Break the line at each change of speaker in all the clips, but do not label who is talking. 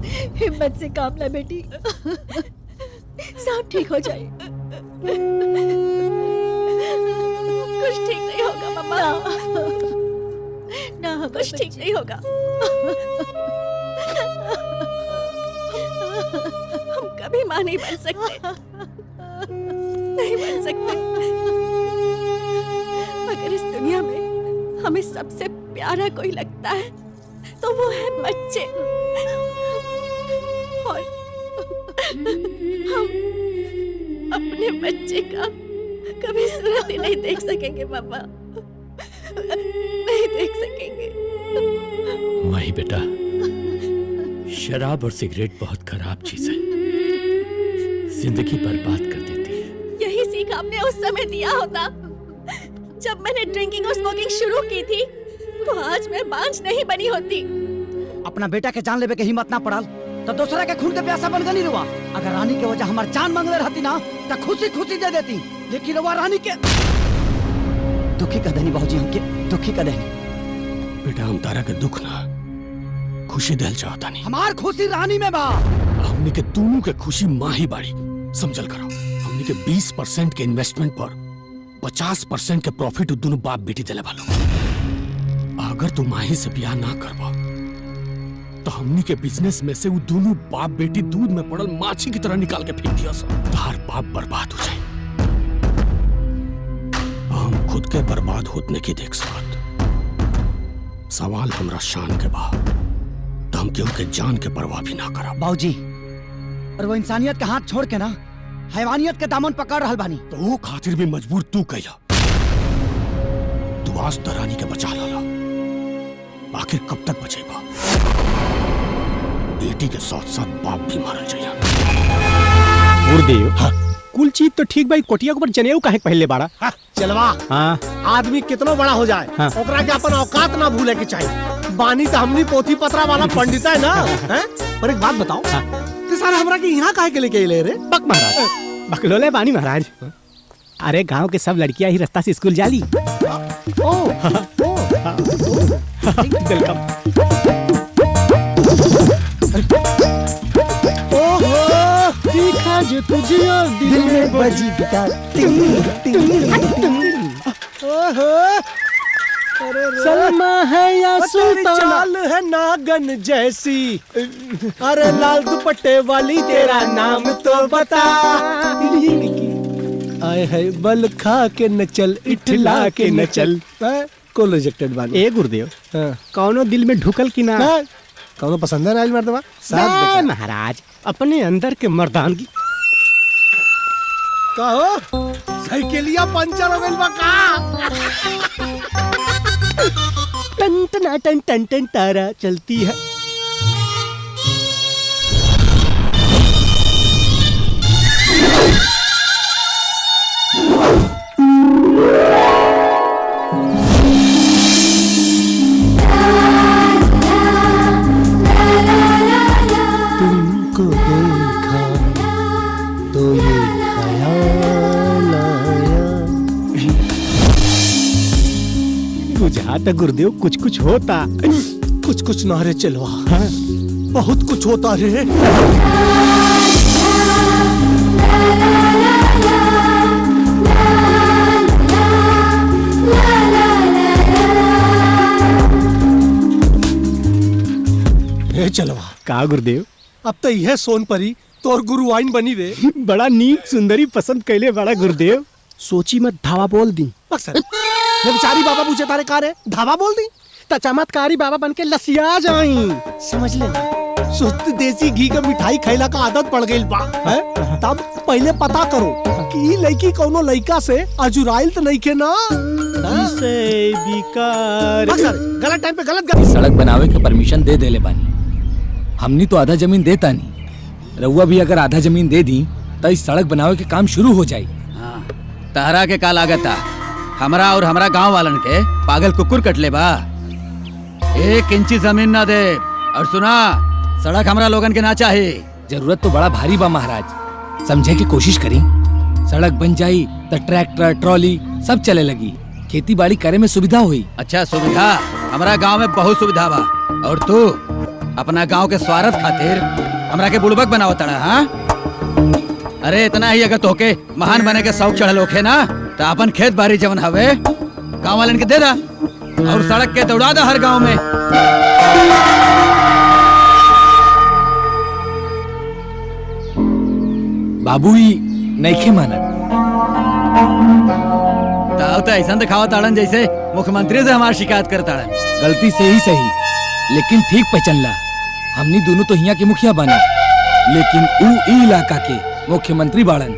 हिम्मत से काम ले बेटी, सब ठीक हो जाए।
कुछ ठीक नहीं होगा मम्मा,
ना
कुछ ठीक नहीं होगा। हम कभी माँ नहीं बन सकते, नहीं बन सकते। अगर इस दुनिया में हमें सबसे प्यारा कोई लगता है तो वो है बच्चे, और हम अपने बच्चे का कभी सूरत ही नहीं देख सकेंगे मम्मा, नहीं देख सकेंगे।
माही बेटा, शराब और सिगरेट बहुत खराब चीज है, जिंदगी बर्बाद कर देती है।
यही सीख आपने उस समय दिया होता जब मैंने ड्रिंकिंग और स्मोकिंग शुरू की थी, तो आज मैं बांझ नहीं बनी होती।
अपना बेटा के जान लेवे के हिम्मत ना पड़ल तो दूसरा के खून के प्यासा बन गनी रुआ। अगर रानी के वजह हमार जान मांगले रहती ना तो खुशी खुशी दे देती, लेकिन रुआ रानी के दुखी कर देनी। बाबूजी हमके दुखी कर देनी।
बेटा हम तारा के दुख ना खुशी दिल चाहता नहीं।
हमार खुशी रानी में बा।
हमने के दोनों के खुशी माँ ही बाड़ी, समझल करो। हमने के 20% के इन्वेस्टमेंट पर 50% के प्रॉफिट दोनों बाप बेटी दिले वालों। अगर तू माही से ब्याह ना करवा तो हमनी के बिजनेस में से वो दोनों बाप बेटी दूध में पड़ल माछी की तरह निकाल के फेंक दिया। तार बाप बर्बाद हो जाए, हम खुद के बर्बाद होने की देख सकत। सवाल हमरा शान के बा, तो हम क्यों के जान के परवाह भी ना करा।
बाबूजी और वो इंसानियत के हाथ छोड़ के ना हैवानियत के दामन पकड़ रहल बानी।
तो वो खातिर भी मजबूर तू कैला। तू आज दरानी के बचा लाला, आखिर कब तक बचेगा? बेटी के साथ साथ बाप भी मारल जाइए।
गुरुदेव, हाँ? कुल चीज तो ठीक भाई, कोटिया के ऊपर जनेऊ काहे पहले बाड़ा?
हाँ, चलवा।
हाँ?
आदमी कितना बड़ा हो जाए,
हाँ?
ओकरा के अपन औकात ना भूले के चाहिए। बानी तो हमनी पोथी पत्रा वाला पंडित है ना। हैं? पर एक बात बताओ,
हाँ?
ते सारे हमरा के यहाँ काहे के लेके अइले रे?
बक महाराज, बकलोले बानी महाराज। अरे गांव के सब लड़कियां ही रास्ता से स्कूल जाली। वेलकम।
देखा जो तुझे दिल में बजी गिटार।
सलमा है या सुल्ताना,
चाल है नागन जैसी। अरे लाल दुपट्टे वाली तेरा नाम तो बता। आए है बल खा के न चल, इठला के न चल। को रिजेक्टेड बानी।
ए गुरुदेव, कौनो दिल में ढुकल की ना?
कौनो पसंद है राज मर्दवा?
ना महाराज, अपने अंदर के मर्दानगी।
कहो साइकिलिया पंचर हो गइल बा का?
टन टन टन टन टन तारा चलती है।
तुमको देखा तो ये ख्याल आया।
बुझाता गुरुदेव कुछ कुछ होता।
कुछ कुछ ना रे चलवा, हाँ? बहुत कुछ होता रे। चलवा
का गुरुदेव,
अब तो यह सोनपरी तोर गुरु आइन बनी रे।
बड़ा नीक सुंदरी पसंद कैले बड़ा गुरुदेव। सोची मत धावा बोल दी।
बेचारी बाबा पूछे तारे का रे धावा बोल दी
तो चमत्कारी बाबा बन के लसिया जाई।
समझ ले, शुद्ध देसी घी का मिठाई खैला का आदत पड़ गई बा। तब पहले पता करो कि लड़की कौनो लड़का से अजुराइल तो नहीं के ना। गलत टाइम पे गलत
सड़क बनावे के परमिशन दे देले बानी। हमनी तो आधा जमीन देता नहीं, रउआ भी अगर आधा जमीन दे दी तो इस सड़क बनावे के काम शुरू हो जाए।
हाँ, तहरा के का लागत था? हमरा और हमरा गांव वालन के पागल कुकुर कट ले बा। 1 इंची जमीन ना दे। और सुना, सड़क हमरा लोगन के ना चाहे।
जरूरत तो बड़ा भारी बा महाराज, समझे की कोशिश करी। सड़क बन जाई तो ट्रैक्टर ट्रॉली सब चले लगी, खेती बाड़ी करे में सुविधा हुई।
अच्छा सुविधा? हमरा गांव में बहुत सुविधा बा। और तू अपना गांव के स्वार्थ खातिर हमरा के बुड़बक बनाओ तड़ा। हाँ, अरे इतना ही अगर तोके महान बने के शौक चढ़ल होखे ना तो अपन खेत बाड़ी जवन हवे गांव वालन के दे दा और सड़क के दौड़ा दा हर गांव में।
बाबू ही नईखे मानत।
तो ऐसा दिखावा ताड़न जैसे मुख्यमंत्री से हमारी शिकायत कर ताड़न।
गलती से ही सही लेकिन ठीक पहचानला। हमनी दोनों तो हिया के मुखिया बना लेकिन ऊ ई इलाका के मुख्यमंत्री बाड़न।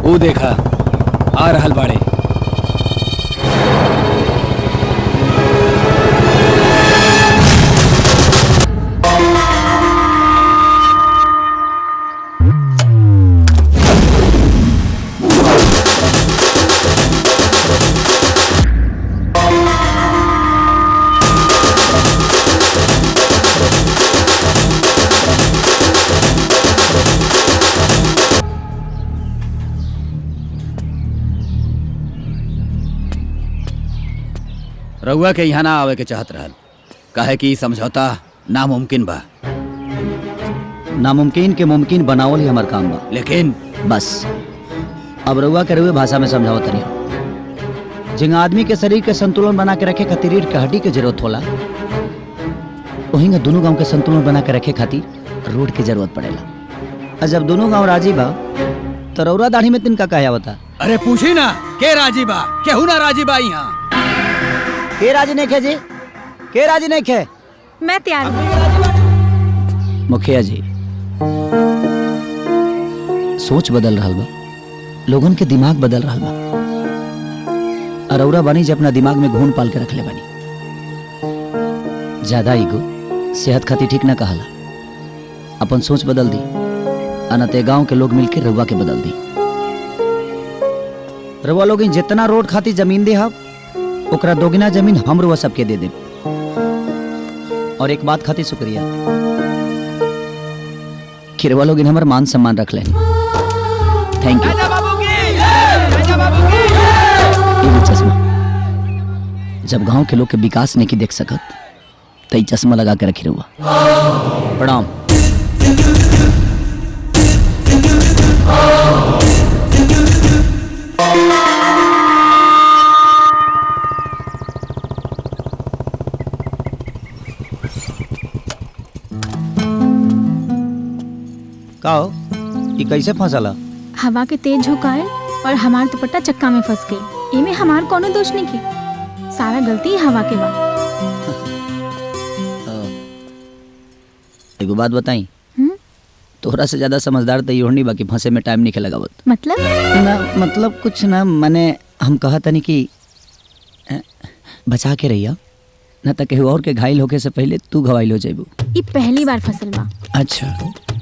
वो देखा आ रहल बाड़े।
रउआ के यहाँ ना आवे के चाहत रहल काहे कि समझौता नामुमकिन बा।
नामुमकिन के मुमकिन बनावल ही हमार काम बा।
लेकिन
बस अब रउआ के रउए भाषा में समझाओ तनी। जिंगा आदमी के शरीर के संतुलन बना के रखे खातिर रीढ़ के हड्डी के जरूरत होला, वहीं दोनों गांव के संतुलन बना के रखे खातिर रोड की जरूरत पड़ेला। और जब दोनों गांव राजी बा तो रउरा दाढ़ी में तिनका कहा बता।
अरे पूछी ना के राजी बा, केहू ना राजी बा यहाँ।
के राजी नहीं खे जी? के राजी नहीं खे?
मैं तैयार हूँ।
मुखिया जी, सोच बदल रहा बा, लोगन के दिमाग बदल रहा बा। अरौरा बानी जे अपना दिमाग में घून पाल के रख ले बानी। ज्यादा ईगो सेहत खातिर ठीक ना कहला। अपन सोच बदल दी, अनते गांव के लोग मिलकर रउआ के बदल दी। रउआ लोग जितना रोड खातिर जमीन दे हा ओकरा दोगुना जमीन हम रउआ सबके दे दे। और एक बात खातिर शुक्रिया कि रउआ लोग हमर मान सम्मान रख लेनी। Thank you. ये चश्मा जब गांव के लोग के विकास नहीं की देख सकत तो चश्मा लगा के रखी रहुआ। प्रणाम। का हो? ये कैसे फंसला?
हवा के तेज झोंकाए और हमार दुपट्टा चक्का में फंस गई। इमे हमार कोनो दोष नहीं की, सारा गलती हवा के बा।
एगो बात बताई, तोहरा से ज्यादा समझदार तो योहनी बाकी फंसे में टाइम नहीं लगावत।
मतलब
ना मतलब कुछ ना, मैंने हम कहा तनी कि बचा के रहिया ना तो केहू और के घायल होके से पहले तू घवाइल हो जाइबू।
ये पहली बार फसल बा।
अच्छा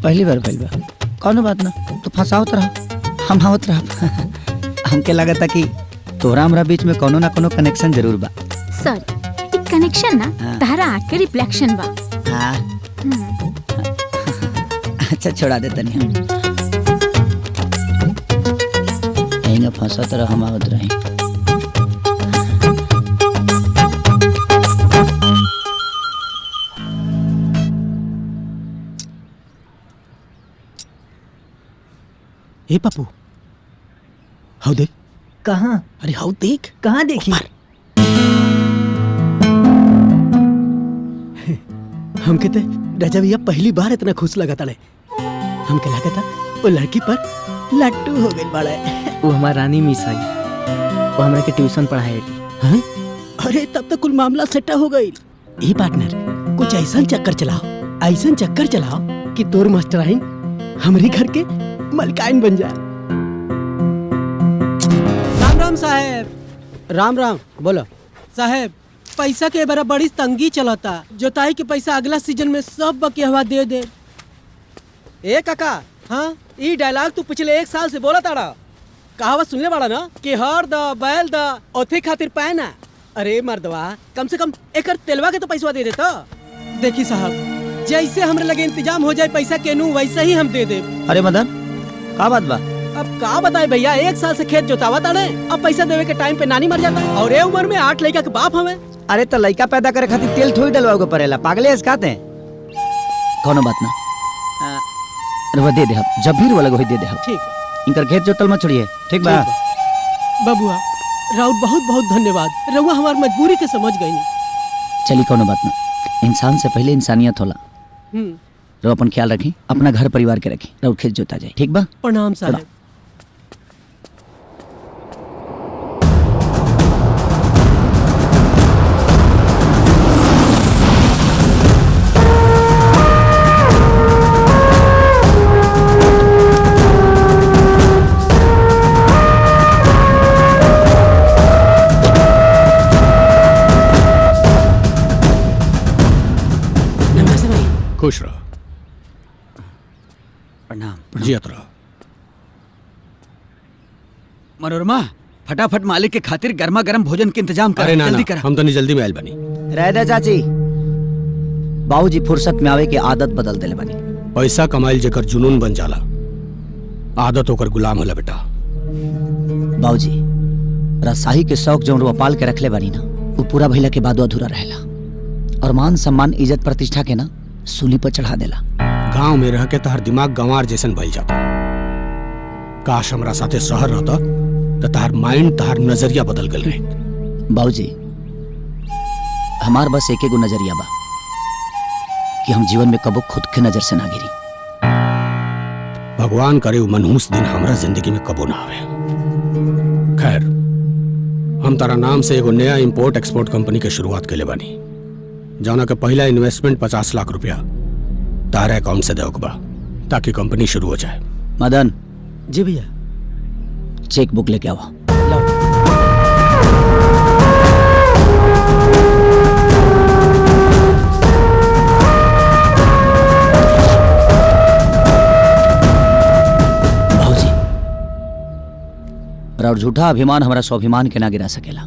पहली बार भइल बा, कौनो बात ना, तो फंसावत रहा हम आवत रहा। हमके लगता कि तोहरा हमरा बीच में कोनो ना कोनो कनेक्शन जरूर बा।
सर एक कनेक्शन ना तारा आँख के रिफ्लेक्शन बा।
हाँ अच्छा छोड़ा दे तनी हम यहीं फंसा तरह हम आवत रही।
ए पप्पू, हाउ देख।
कहाँ?
अरे हाउ देख।
कहाँ देखी?
हमके ते राजा भैया पहली बार इतना खुश लगा था। हमके लगा था वो लड़की पर लट्टू हो गई बड़ा।
वो हमार रानी मिस आई, वो हमरा के ट्यूशन पढ़ाए।
हाँ? अरे तब तक कुल मामला सेटा हो गई। ए पार्टनर, कुछ ऐसा चक्कर चलाओ कि तोर मास्टराइन हमारी घर के मलकाइन बन जाए। राम राम साहेब। राम राम। बोलो साहेब, पैसा के बड़ा बड़ी तंगी चलता। जोताई के पैसा अगला सीजन में सब बकिया दे दे। ए काका, हाँ ये डायलॉग तू पिछले 1 साल से बोला ताड़ा। कहावत सुनले बाड़ा ना कि हर द बैल द ओथे खातिर पैना। अरे मर्दवा, कम से कम एकर तेलवा के तो पैसा दे देता। देखी साहब, जैसे हमरे लगे इंतजाम हो जाए पैसा केनू वैसे ही हम दे दे।
अरे मदन का बात बा?
अब का बताए भैया, 1 साल से खेत जोतावा ताड़े, अब पैसा देवे के टाइम पे नानी मर जाता है और ये उम्र में 8 लड़का के बाप हमें।
अरे तो लड़का पैदा करे खातिर तेल थोड़ी डलवाओ के पड़ेला, पागले है खाते हैं।
कोनो बात ना, रुआ दे दे हम, जब भी रुआ लगे दे दे हम।
ठीक
इनकर खेत जोतल मत छोड़िए, ठीक बा?
बबुआ राउत बहुत बहुत धन्यवाद, रउआ हमार मजबूरी के समझ गई।
चली कोनो बात ना, इंसान से पहले इंसानियत होला। रो अपन ख्याल रखी, अपना घर परिवार के रखी, रउआ खेत जोता जाए, ठीक बा?
प्रणाम साहब।
खुश रहो।
प्रणाम।
जियत रहो।
मनोरमा फटाफट मालिक के खातिर गर्मा गर्म भोजन के इंतजाम कर,
अरे ना
जल्दी
ना,
करा।
हम तो नहीं जल्दी में आयल बनी।
रह दे चाची, बाबूजी फुर्सत में आवे के आदत बदल देले बनी।
पैसा कमाइल जेकर जुनून बन जाला, आदत होकर गुलाम होला बेटा।
बाबूजी रसाही के शौक जो रुआ पाल के रखले बनी ना, वो पूरा भइला के बाद अधूरा रहेला, और मान सम्मान इज्जत प्रतिष्ठा के ना सूली पर चढ़ा देला।
गांव में रह के तहर दिमाग गंवार जैसन भइल जाता। काश हमरा साथे शहर रहता तो तहर माइंड, तहर नजरिया बदल गल रहे।
बाबूजी हमार बस एक एगो नजरिया बा कि हम जीवन में कबो खुद के नजर से ना गिरी।
भगवान करे वो मनहूस दिन हमरा जिंदगी में कबो ना आवे। खैर, हम तारा नाम से एगो नया इंपोर्ट एक्सपोर्ट कंपनी के शुरुआत के ले बानी, जौना के पहला इन्वेस्टमेंट 50 लाख रुपया तारा अकाउंट से देवक बा, ताकि कंपनी शुरू हो जाए।
मदन
जी भैया,
चेक बुक लेके आओ। भाऊजी और झूठा अभिमान हमारा स्वाभिमान के ना गिरा सकेला।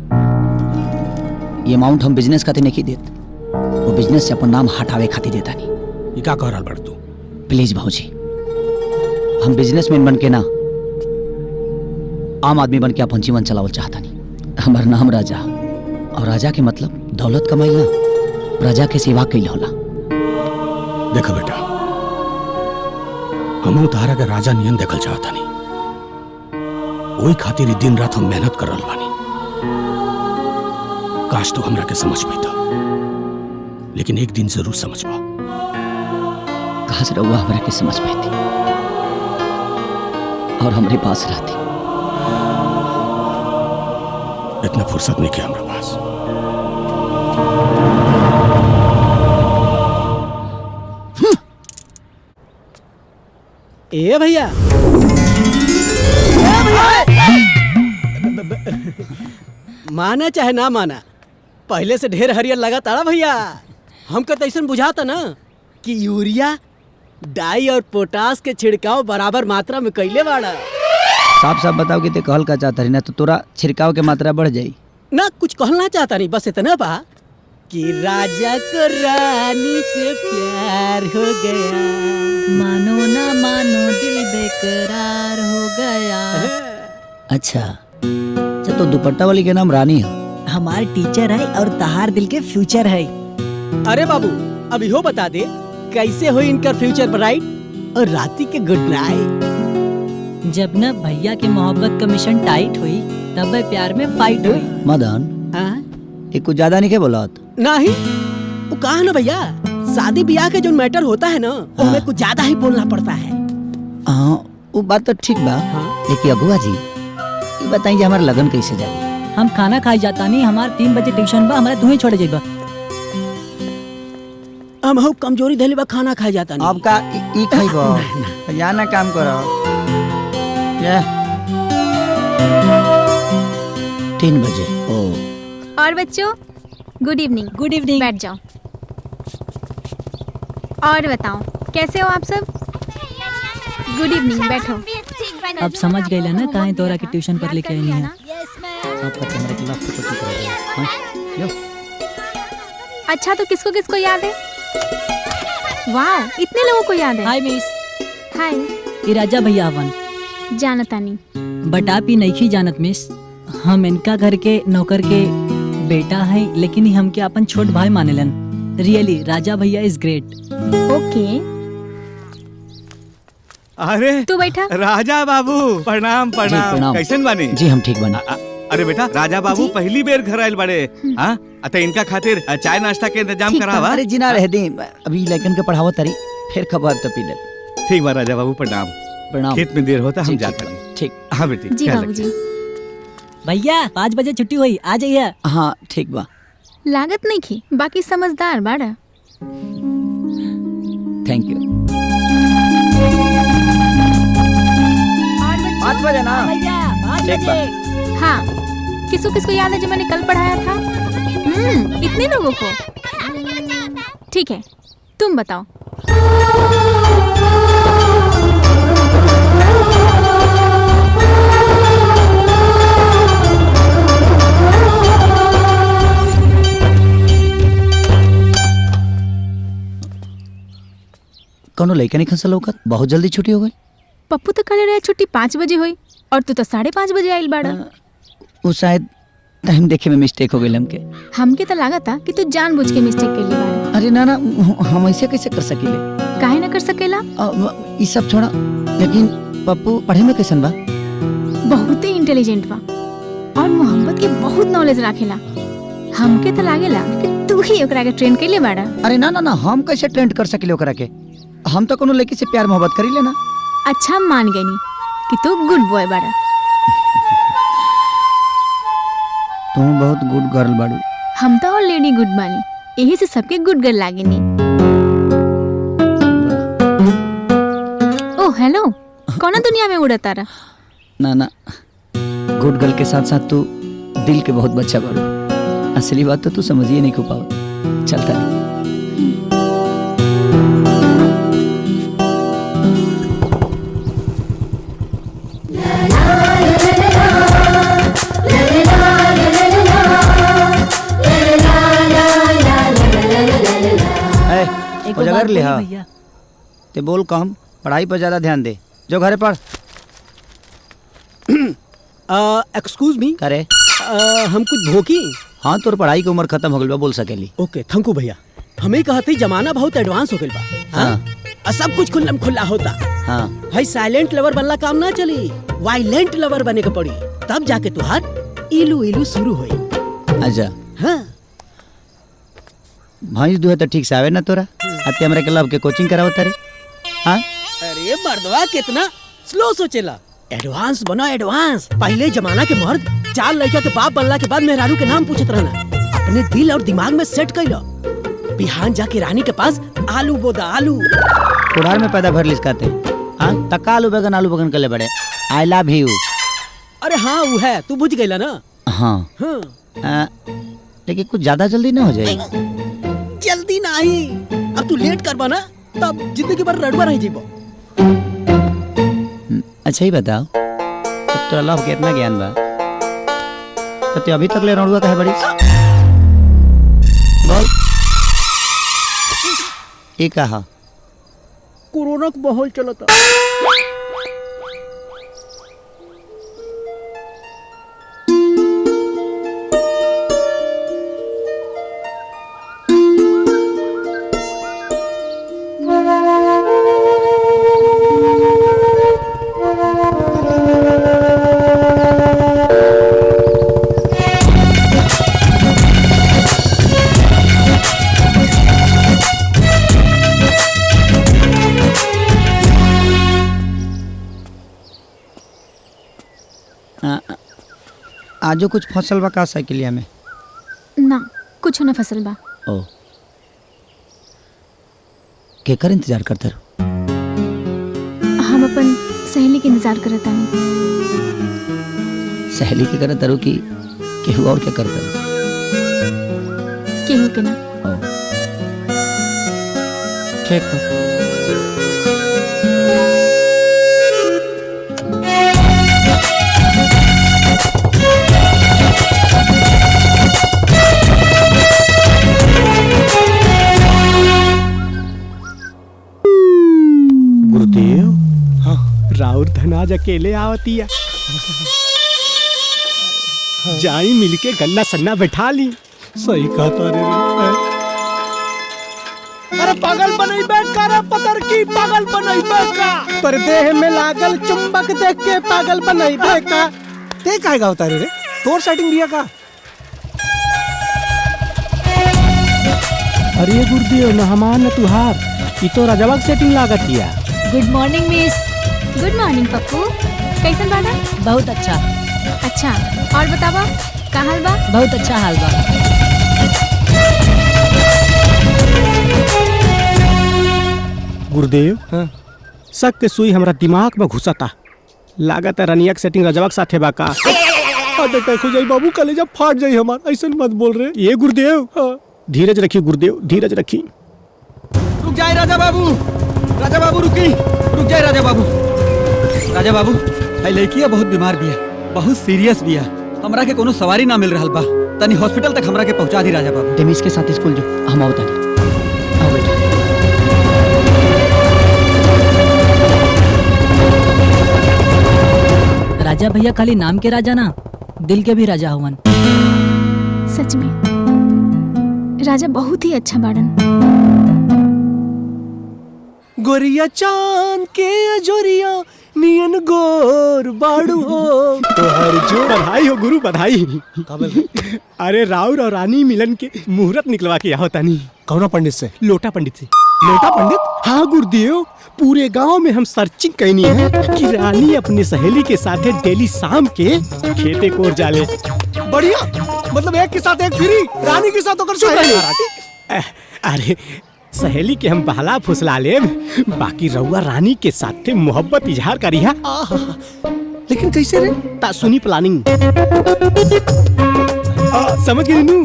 ये अमाउंट हम बिजनेस खातिर नहीं देत, वो बिजनेस से अपन नाम हटावे खातिर देता नहीं।
ये क्या कह रहा बड़ तू?
प्लीज भाऊजी, हम बिजनेसमैन बन के ना आम आदमी बन के अपन जीवन चलावल चाहता नहीं। हमार नाम राजा, और राजा के मतलब दौलत कमाई ना, प्रजा के सेवा कईल होला।
देखो बेटा, हम तारा के राजा नियन देखल चाहता नहीं, वही खातिर दिन रात हम मेहनत कर रहल बानी। काश तो हमरा के समझ पाता, लेकिन एक दिन जरूर समझ पाओ।
काश रउआ हमरा के समझ पाती और हमरे पास रहती।
इतना फुर्सत नहीं किया हमरा पास।
ए भैया, माना चाहे ना माना, पहले से ढेर हरियर लगा ताड़ा भैया। हमको तो ऐसा बुझाता ना कि यूरिया, डाई और पोटास के छिड़काव बराबर मात्रा में कैले बाड़ा।
साफ साफ बताओ कि ते कहल का चाहता रही ना, तो तोरा छिड़काव के मात्रा बढ़ जाई।
ना कुछ कहना चाहता नहीं, बस इतना बा कि राजा को रानी से प्यार हो गया,
मानो ना मानो दिल बेकरार हो गया।
अच्छा तो दुपट्टा वाली के नाम रानी है?
हमार टीचर है और तहार दिल के फ्यूचर है।
अरे बाबू अब इहो बता दे, कैसे हो इनका फ्यूचर ब्राइट और राती के गुड नाइट।
जब न भैया के मोहब्बत का मिशन टाइट हुई, तब प्यार में फाइट हुई।
मदन ये कुछ ज्यादा नहीं के बोलत?
नहीं, वो कहा ना भैया, शादी ब्याह के जो मैटर होता है ना, उसमें कुछ ज्यादा ही बोलना पड़ता है।
हाँ वो बात तो ठीक बा। लेकिन अगुआ जी ये बताइए हमारा लगन कैसे जाएगी?
हम खाना खाई जाता नहीं, हमार 3 बजे ट्यूशन बा, हमारा तुम्हें छोड़े जाइबा।
हम हो कमजोरी धैले बा, खाना खाई जाता नहीं।
अब का ई खाइबो? या ना काम करो। ये
3 बजे। ओ
और बच्चों गुड इवनिंग।
Good evening.
बैठ जाओ। और बताओ कैसे हो आप सब? गुड इवनिंग, बैठो।
अब समझ गई ना काहे तोरा के ट्यूशन पर लेके आई है।
अच्छा तो किसको किसको याद है? वाह, इतने लोगों को याद है।
हाय मिस,
हाय।
ये राजा भैया हवन।
जानतानी।
बट आप ही नहीं जानत मिस, हम इनका घर के नौकर के बेटा है, लेकिन ही हमके अपन छोट भाई मानेलन। रियली राजा भैया इज ग्रेट।
ओके,
अरे
तू बैठा।
राजा बाबू प्रणाम प्रणाम। कैसन बानी?
जी हम ठीक बने।
अरे बेटा, राजा बाबू पहली बेर घर आयल बड़े। हाँ, अतः इनका खातिर चाय नाश्ता के इंतजाम करावा।
अरे जिना रह दी, अभी लेकिन के पढ़ावो तरी, फिर खबर तो पी ले।
ठीक बा राजा बाबू, प्रणाम
प्रणाम।
खेत में देर होता, हम जाते हैं।
ठीक।
हाँ बेटी।
जी बाबूजी।
भैया 5 बजे छुट्टी हुई, आ जाइए।
हाँ ठीक बा।
लागत नहीं की, बाकी समझदार बाड़ा।
Thank you. 5 बजे ना?
भैया 5
ठीक बा।
बजे।
हाँ, किसको किसको याद है जो मैंने कल पढ़ाया था? इतने लोगों को। ठीक है, तुम बताओ।
कौनो लड़का नहीं खसल होकर बहुत जल्दी छुट्टी हो गई।
पप्पू तो कल रहे छुट्टी 5 बजे हुई और तू तो 5:30 बजे आइल बाड़ा।
वो शायद टाइम देखे में मिस्टेक हो गई
हमके तो लगा था कि तू जानबूझ के मिस्टेक कर ली बाड़ा।
अरे ना ना, हम ऐसे कैसे कर सकीले?
काहे ना कर सकेला?
ये सब छोड़ा, लेकिन पप्पू पढ़े में कैसन बा?
बहुत ही इंटेलिजेंट बा और मोहब्बत के बहुत नॉलेज रखेला। हमके तो लागेला कि तू ही ओकरा के ट्रेन कर ले बाड़ा।
अरे ना ना ना, हम कैसे ट्रेंड कर सकीले ओकरा के? हम तो कोनो लड़की से प्यार मोहब्बत करी लेना।
अच्छा, मान गई कि तू गुड बॉय बाड़ा।
तुम बहुत गुड गर्ल बाड़ू।
हम तो ऑलरेडी गुड बानी, यही से सबके गुड गर्ल लागेनी। ओ हेलो, कौन दुनिया में उड़ा तारा?
ना ना, गुड गर्ल के साथ साथ तू दिल के बहुत बच्चा बाड़ू। असली बात तो तू समझिए नहीं को पाओ। चलता नहीं।
बात
ले हाँ।
भैया
ते बोल कम, पढ़ाई पर ज्यादा ध्यान दे। जो घरे पढ़।
एक्सक्यूज मी,
करे
हम कुछ भोकी।
हाँ, तोर पढ़ाई की उम्र खत्म हो गई बा, बोल सकेली।
ओके, थैंक यू भैया। हमें कहते जमाना बहुत एडवांस हो गई बा। हाँ, सब कुछ खुल्लम खुल्ला होता।
हाँ,
भाई साइलेंट लवर बनला काम ना चली, वायलेंट लवर बने के पड़ी, तब जाके तुहार इलू इलू शुरू हुई।
अच्छा
हाँ,
भैंस दुहे तो ठीक से आवे ना तोरा? अते हमरे के लब के कोचिंग करावत रे। हाँ,
अरे मर्दवा कितना स्लो सोचेला। एडवांस बना एडवांस। पहले जमाना के मर्द 4 लड़का के बाप बनला के बाद मेहरारू के नाम पूछत रहना। अपने दिल और दिमाग में सेट कर लो। बिहान जाके रानी के पास आलू बोदा आलू।
कुड़ार में पैदा भर लिसकाते। हाँ, तक्का आलू बैगन कर ले बड़े। आई लव यू।
अरे हाँ, वो है, तू बुझ गईला ना।
हाँ,
हाँ।
लेकिन कुछ ज्यादा जल्दी ना हो जाएगी।
जल्दी नहीं, अब तू लेट करबा ना तब जिंदगी भर रड़वा रह जीबो।
अच्छा ही बताओ, अब तोरा लव के इतना ज्ञान बा तो ते अभी तक ले रड़ुआ काहे बड़ी? बोल, ये कहा?
कोरोना का माहौल चलता।
आजो कुछ फसल बा का साइकिलिया में?
ना, कुछ ना फसल बा।
ओ, केकर इंतजार करते रहो?
हम अपन सहेली के इंतजार करत तानी।
सहेली के करत रहो कि केहू और के करत रहो?
केहू के ना।
ओ, ठीक हो।
राउर धनाज अकेले आवतिया। जाई मिलके गन्ना सन्ना बैठा ली। सही कहता रे। अरे पागल बनैबे का पतर की पागल बनैबे का पर देह में लागल चुंबक देख के पागल बनैबे का। ते काहे गावता रे? तोर सेटिंग दिया का? अरे गुरुदेव न हमार न तुहार ई तो राजवा के सेटिंग लागत हिया।
Good morning miss. Good morning Pappu, कैसन बाड़ा?
बहुत अच्छा।
अच्छा, और बतावा का हाल बा?
बहुत अच्छा हाल बा।
गुरुदेव शक के सुई हमरा दिमाग में घुसता। लागत है रनिया के सेटिंग रजवा के साथे बा का। हो जाई बाबू, कलेजा फाट जाई हमार। ऐसा मत बोल रहे ये गुरुदेव। धीरज रखिए गुरुदेव, धीरज रखिए।
रुक जाए राजा बाबू, राजा बाबू रुकी, रुक जाए राजा बाबू। राजा बाबू है लड़किया बहुत बीमार भी है, बहुत सीरियस भी है। हमरा के कोनो सवारी ना मिल रहल बा, तनी हॉस्पिटल तक हमरा के पहुंचा दी राजा बाबू।
तेमिस के साथ स्कूल जो हम आओ तनी। आओ बेटा।
राजा भैया खाली नाम के राजा ना, दिल के भी राजा हुवन।
सच में राजा बहुत ही अच्छा बाड़न।
गोरिया चांद के अजोरिया नियन गोर बाड़ू हो। तो हर जो बधाई हो गुरु, बधाई। अरे राउर और रानी मिलन के मुहूर्त निकलवा के यहाँ होता नहीं। कौन पंडित से? लोटा पंडित से। लोटा पंडित? हाँ गुरुदेव, पूरे गांव में हम सर्चिंग करनी है कि रानी अपनी सहेली के साथ डेली शाम के खेते कोर जाले। बढ़िया, मतलब एक के साथ एक फ्री, रानी के साथ होकर। अरे सहेली के हम बहला फुसला ले, बाकी रउआ रानी के साथ मोहब्बत इजहार करी है। लेकिन कैसे रे? ता सुनी प्लानिंग। समझ गई नू?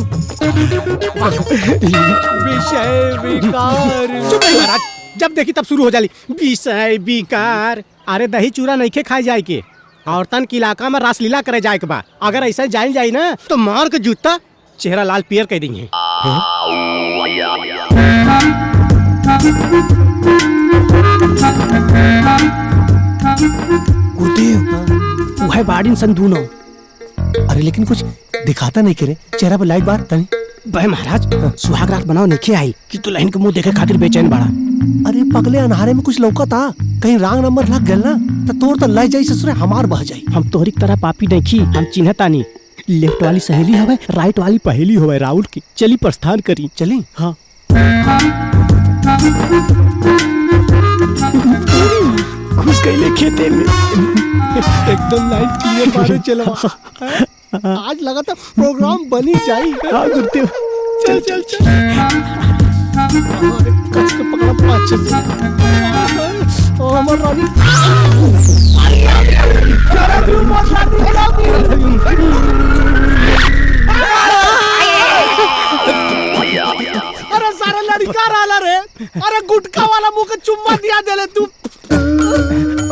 विषय विकार। चुप रही महाराज, जब देखी तब शुरू हो जाली विषय विकार। अरे दही चूरा नहीं खे खाए जाए के, औरतन के इलाका में रासलीला करे जाए के बा। अगर ऐसा जाए जाए ना तो मार के जूता चेहरा लाल पियर कर देंगे। गुरुदेव वह बाड़ीन सन दूनो। अरे लेकिन कुछ दिखाता नहीं करे, चेहरा पर लाइट बार तनी। भाई महाराज सुहाग रात बनाओ नहीं आई कि तू लाइन के मुंह देखे खातिर बेचैन बाड़ा। अरे पगले अनहारे में कुछ लौका था, कहीं रंग नंबर लग गया ना तो तोर तो लय जाई ससुरे हमार बह जाई। हम तोहरी तरह पापी नहीं खी, हम चिन्हता नहीं। लेफ्ट वाली सहेली हवे, राइट वाली पहेली हवे राहुल की। चली प्रस्थान करी। चली? हाँ। घुस गई खेते में। एकदम लाइन क्लियर मारे चलो। आज लगा था प्रोग्राम बनी जाए। हाँ गुरुदेव, चल चल चल। कच के पकड़ा पाँच हमार रानी। अरे सारे लड़का रहा रे। अरे गुटका वाला मुंह के चुम्मा दिया देले तू।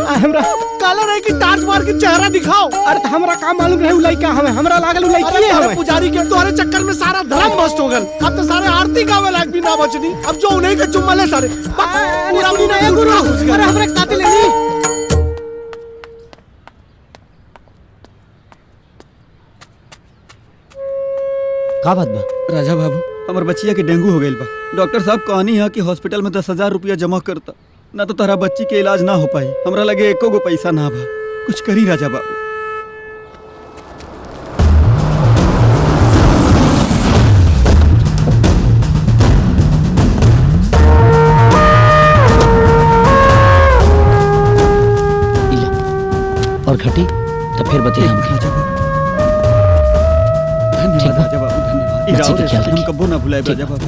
हमरा काला रहे कि टार्च मार के चेहरा दिखाओ। अरे तो हमरा काम मालूम रहे उलाई का हमें, हमरा लागल उलाई की हमें। पुजारी के तोहरे चक्कर में सारा धर्म नष्ट हो गल। अब तो सारे आरती गावे लायक भी ना बचनी। अब जो उन्हीं के चुम्मा ले सारे पूरा उन्हीं ना गुरु। अरे हमरा काते लेनी।
का बात बा?
राजा बाबू हमार बच्चिया के डेंगू हो गई बा। डॉक्टर साहब कहनी है कि हॉस्पिटल में 10,000 रुपया जमा करता, ना तो तारा बच्ची के इलाज ना हो पाई। हमरा लगे एको गो पैसा ना बा, कुछ करी राजा बाबू।
और घटी तो फिर बतिए हम।
धन्यवाद राजा बाबू, धन्यवाद।
बच्ची के ख्याल
हम कबो ना भुलाए राजा बाबू।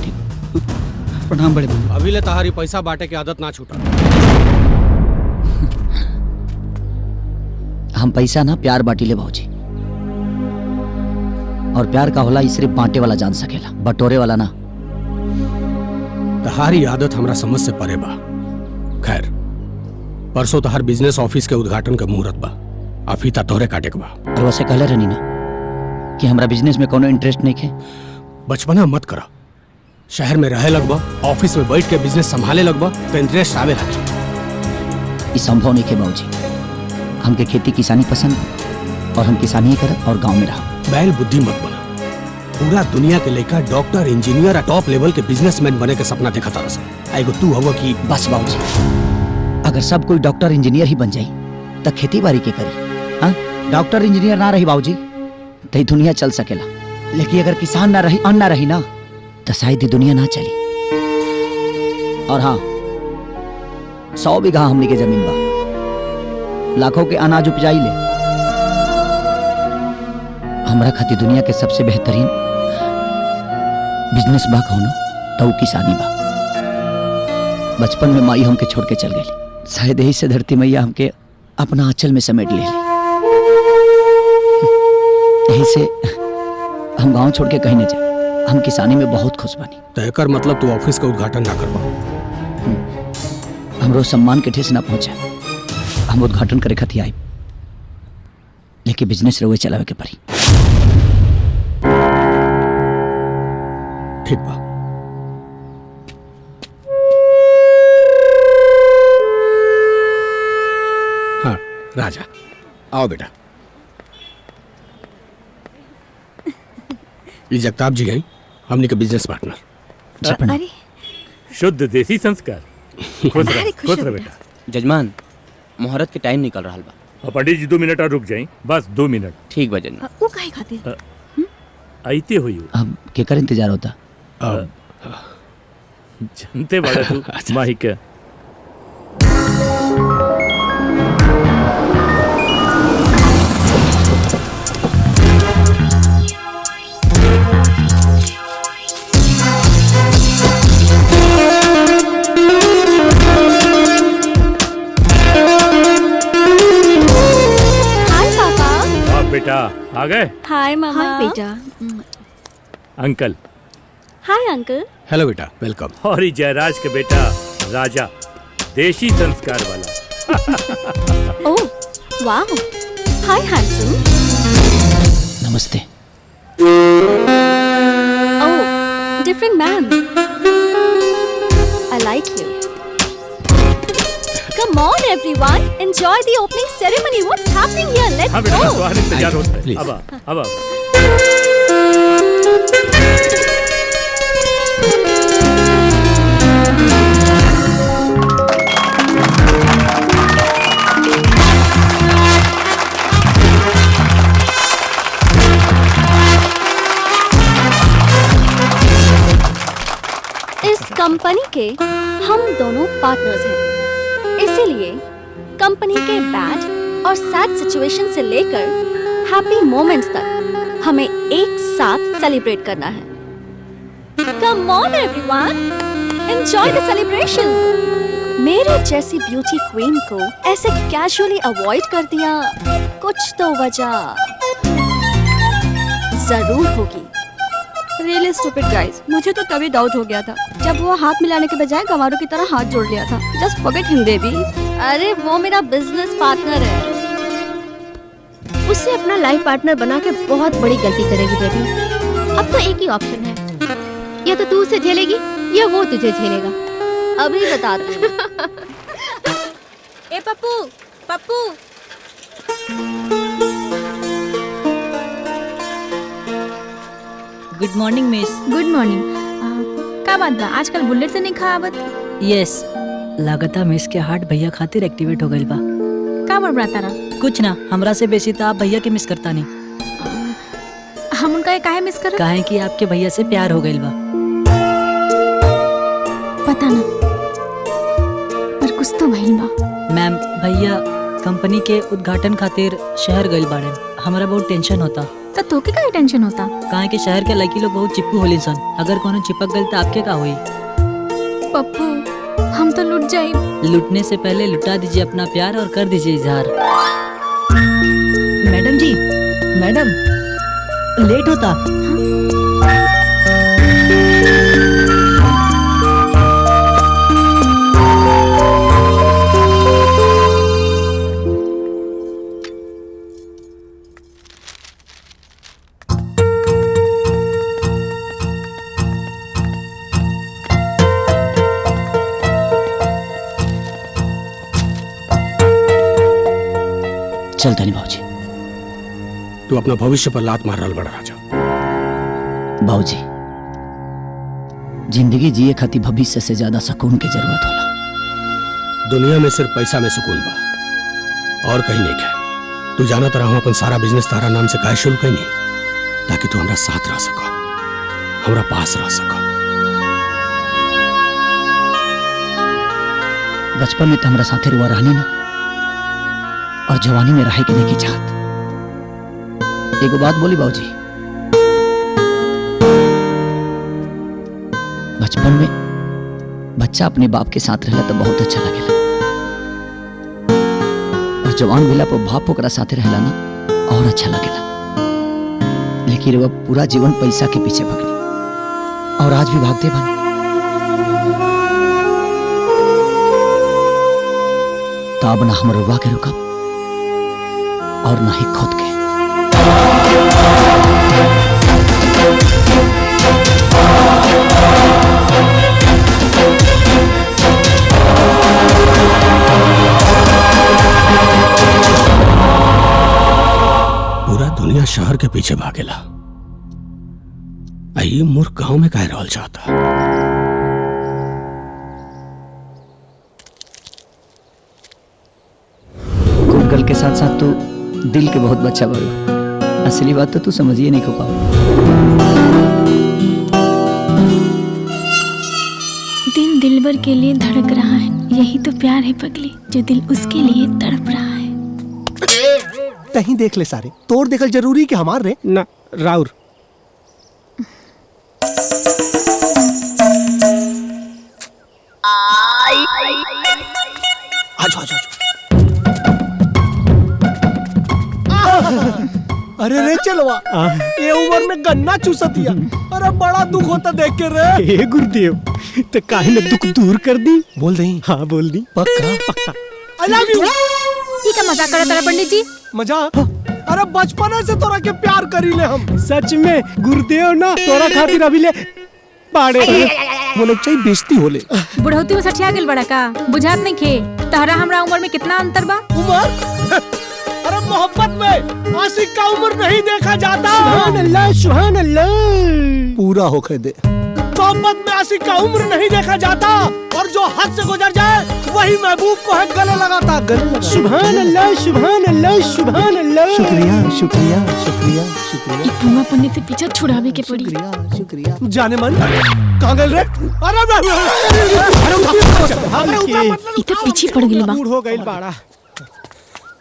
प्रणाम बड़े बाबू।
अभी ले तहारी पैसा बांटे के आदत ना छूटा।
हम पैसा ना प्यार बांटी ले भाजी। और प्यार का होला सिर्फ बांटे वाला जान सकेला, बटोरे वाला ना।
तहारी आदत हमरा समझ से परे बा। खैर परसों तहार बिजनेस ऑफिस के उद्घाटन का मुहूर्त बा। अफीता तोहरे काटे के बा।
और वैसे कहले रहनी ना कि हमरा बिजनेस में कोनो इंटरेस्ट नहीं है।
बचपना मत करा। शहर में रहे लगबा, ऑफिस में बैठ के बिजनेस संभाले लगबा तो इंटरेस्ट आवे लगी।
ये संभव नहीं है बाबूजी। हमके खेती किसानी पसंद और हम किसानी करब और गांव में रहब।
बैल बुद्धि मत बना। पूरा दुनिया के लेकर डॉक्टर, इंजीनियर, टॉप लेवल के बिजनेसमैन बने के सपना देखा तारा सा। एगो तू हवा की
बस बाबूजी, अगर सब कोई डॉक्टर इंजीनियर ही बन जाई तो खेती बाड़ी के करी? हाँ, डॉक्टर इंजीनियर ना रही बाबूजी तो ही दुनिया चल सकेला, लेकिन अगर किसान ना रही, अन्न ना रही ना, तो शायद ही दुनिया ना चली। और हाँ, 100 बीघा हमनी के जमीन बा, लाखों के अनाज उपजाई ले। हमरा खातिर दुनिया के सबसे बेहतरीन बिजनेस बा कौनो तो किसानी बा। बचपन में माई हमके छोड़ के चल गई, शायद यही से धरती मैया हमके अपना आंचल में समेट ले ली। यही से हम गांव छोड़ के कहीं न जाए, हम किसानी में बहुत खुश बनी।
तय कर मतलब तू ऑफिस का उद्घाटन ना करवा।
हमरो सम्मान के ठेस ना पहुंचे, हम उद्घाटन करे खातिर आई, लेकिन बिजनेस रहुए चलावे के पड़ी।
ठीक बा। हाँ राजा, आओ बेटा। ये जगताप जी हैं, हमने के बिजनेस पार्टनर।
अरे
शुद्ध देसी संस्कार। खुश रह बेटा।
जजमान, मुहूर्त के टाइम निकल रहा बा।
पंडित जी 2 मिनट और रुक जाई, बस 2 मिनट।
ठीक बा जजमान।
वो काहे खातिर?
आईते हुई
अब केकर इंतजार होता?
जानते बड़ा तू माही के। बेटा आ गए?
हाय मामा।
हाय बेटा।
अंकल।
Hi uncle.
हेलो बेटा, वेलकम।
और ये जयराज के बेटा राजा, देशी संस्कार वाला।
ओह वाह, हाय हैंडसम।
नमस्ते।
ओह different man, I like you. Come on everyone, enjoy the opening ceremony. What's happening here? Let's
हाँ बेटा,
go.
बाहर इंतजार होता है। अब
इस कंपनी के हम दोनों पार्टनर्स हैं, इसीलिए कंपनी के बैड और सैड सिचुएशन से लेकर हैप्पी मोमेंट्स तक हमें एक साथ सेलिब्रेट करना है। Come on everyone, enjoy the celebration. मेरे जैसी ब्यूटी क्वीन को ऐसे कैजुअली अवॉइड कर दिया, कुछ तो वजह जरूर होगी।
रियली स्टूपिड गाइस, मुझे तो तभी डाउट हो गया था जब वो हाथ मिलाने के बजाय गंवारों की तरह हाथ जोड़ लिया था। जस्ट फॉरगेट हिम बेबी।
अरे वो मेरा बिजनेस पार्टनर है।
उससे अपना लाइफ पार्टनर बना के बहुत बड़ी गलती करेगी बेबी। अब तो एक ही ऑप्शन है, या तो तू उसे झेलेगी या वो तुझे झेलेगा।
अभी बताती हूँ।
ए Pappu, Pappu.
Good morning miss.
Good morning. का बात बा, आजकल बुलेट से नहीं खावत?
यस, लागता मिस के हार्ट भैया खातिर एक्टिवेट हो गइल बा।
का बड़बड़ाता रहा?
कुछ ना, हमरा से बेसी तो आप भैया के मिस करता नहीं।
हम उनका काहे मिस कर?
काहे कि आपके भैया से प्यार हो गइल बा।
पता ना, पर कुछ तो भइल बा।
मैम, भैया कंपनी के उद्घाटन खातिर शहर गइल बाड़े। हमरा बहुत टेंशन होता।
तो तोके का टेंशन होता?
काहे कि शहर के लड़की लोग बहुत चिपकू होली सन। अगर कोनो चिपक गइल तो आपके का होई?
पप्पू, हम तो लुट जाए।
लुटने से पहले लुटा दीजिए अपना प्यार और कर दीजिए इजहार। मैडम जी, मैडम लेट होता।
चलता नहीं बाबूजी।
तू अपना भविष्य पर लात मार रहा बड़ा राजा।
बाबूजी, जिंदगी जिए खातिर भविष्य से ज्यादा सुकून की जरूरत होला।
दुनिया में सिर्फ पैसा में सुकून बा और कहीं नहीं है। तू जाना तरह अपन सारा बिजनेस तारा नाम से काहे शुरू कहीं ताकि तू हमरा साथ रह सको, हमरा पास रह सको।
बचपन में तो हमरा साथे रुआ रहनी ना, और जवानी में रहे के नहीं की चाहत। एगो बात बोली बाबूजी, बचपन में बच्चा अपने बाप के साथ रहला तो बहुत अच्छा लगेला, और जवान भेला पर बाप ओकरा साथे रहला ना और अच्छा लगेला। लेकिन वह पूरा जीवन पैसा के पीछे भगनी और आज भी भागते बनी। तब ना हम रुआ के रुकब और ना ही खुद के।
पूरा दुनिया शहर के पीछे भागेला, आई मूर्ख गांव में काहे रहल चाहता।
कुंडल के साथ साथ तू दिल के बहुत बच्चा बड़ो। असली बात तो तू समझिए नहीं को पाओ।
दिल दिलबर के लिए धड़क रहा है, यही तो प्यार है पगली, जो दिल उसके लिए तड़प रहा है।
तहीं देख ले सारे, तोड़ देखल जरूरी कि हमार रे ना राउर। आजो आजो आजो। अरे रे चलवा, ये उम्र में गन्ना चूसतिया। अरे बड़ा दुख होता देख के रे।
हे गुरुदेव, तो काहे न दुख दूर कर दी।
बोल दई।
हाँ बोल दी।
पक्का
पक्का।
आई लव यू।
ये क्या मजाक करत रहा पंडित जी?
मजाक? अरे बचपन से तोरा के प्यार करी ले हम।
सच में गुरुदेव ना तोरा खातिर अभी ले पाड़े
वो लोग चाहिए बेइज्जती होले।
बुढ़ौती में सठिया गेल बड़ा का बुझात नहीं खे। तहरा हमरा उम्र में कितना अंतर बा?
उम्र? अरे मोहब्बत में आशिक का उम्र नहीं देखा जाता।
सुभान अल्लाह, सुभान अल्लाह।
पूरा होके दे। मोहब्बत में आशिक का उम्र नहीं देखा जाता, और जो हद से गुजर जाए वही महबूब को है गले लगाता। गले लगाता।
सुभान अल्लाह, सुभान अल्लाह, सुभान अल्लाह।
शुक्रिया शुक्रिया शुक्रिया शुक्रिया।
इतना पन्ने से पीछे छुड़ावे के पड़ी।
शुक्रिया। जाने मन कहाँ गए रे?
इतना पीछे पड़ गई बा।
बूढ़ हो गई बाड़ा।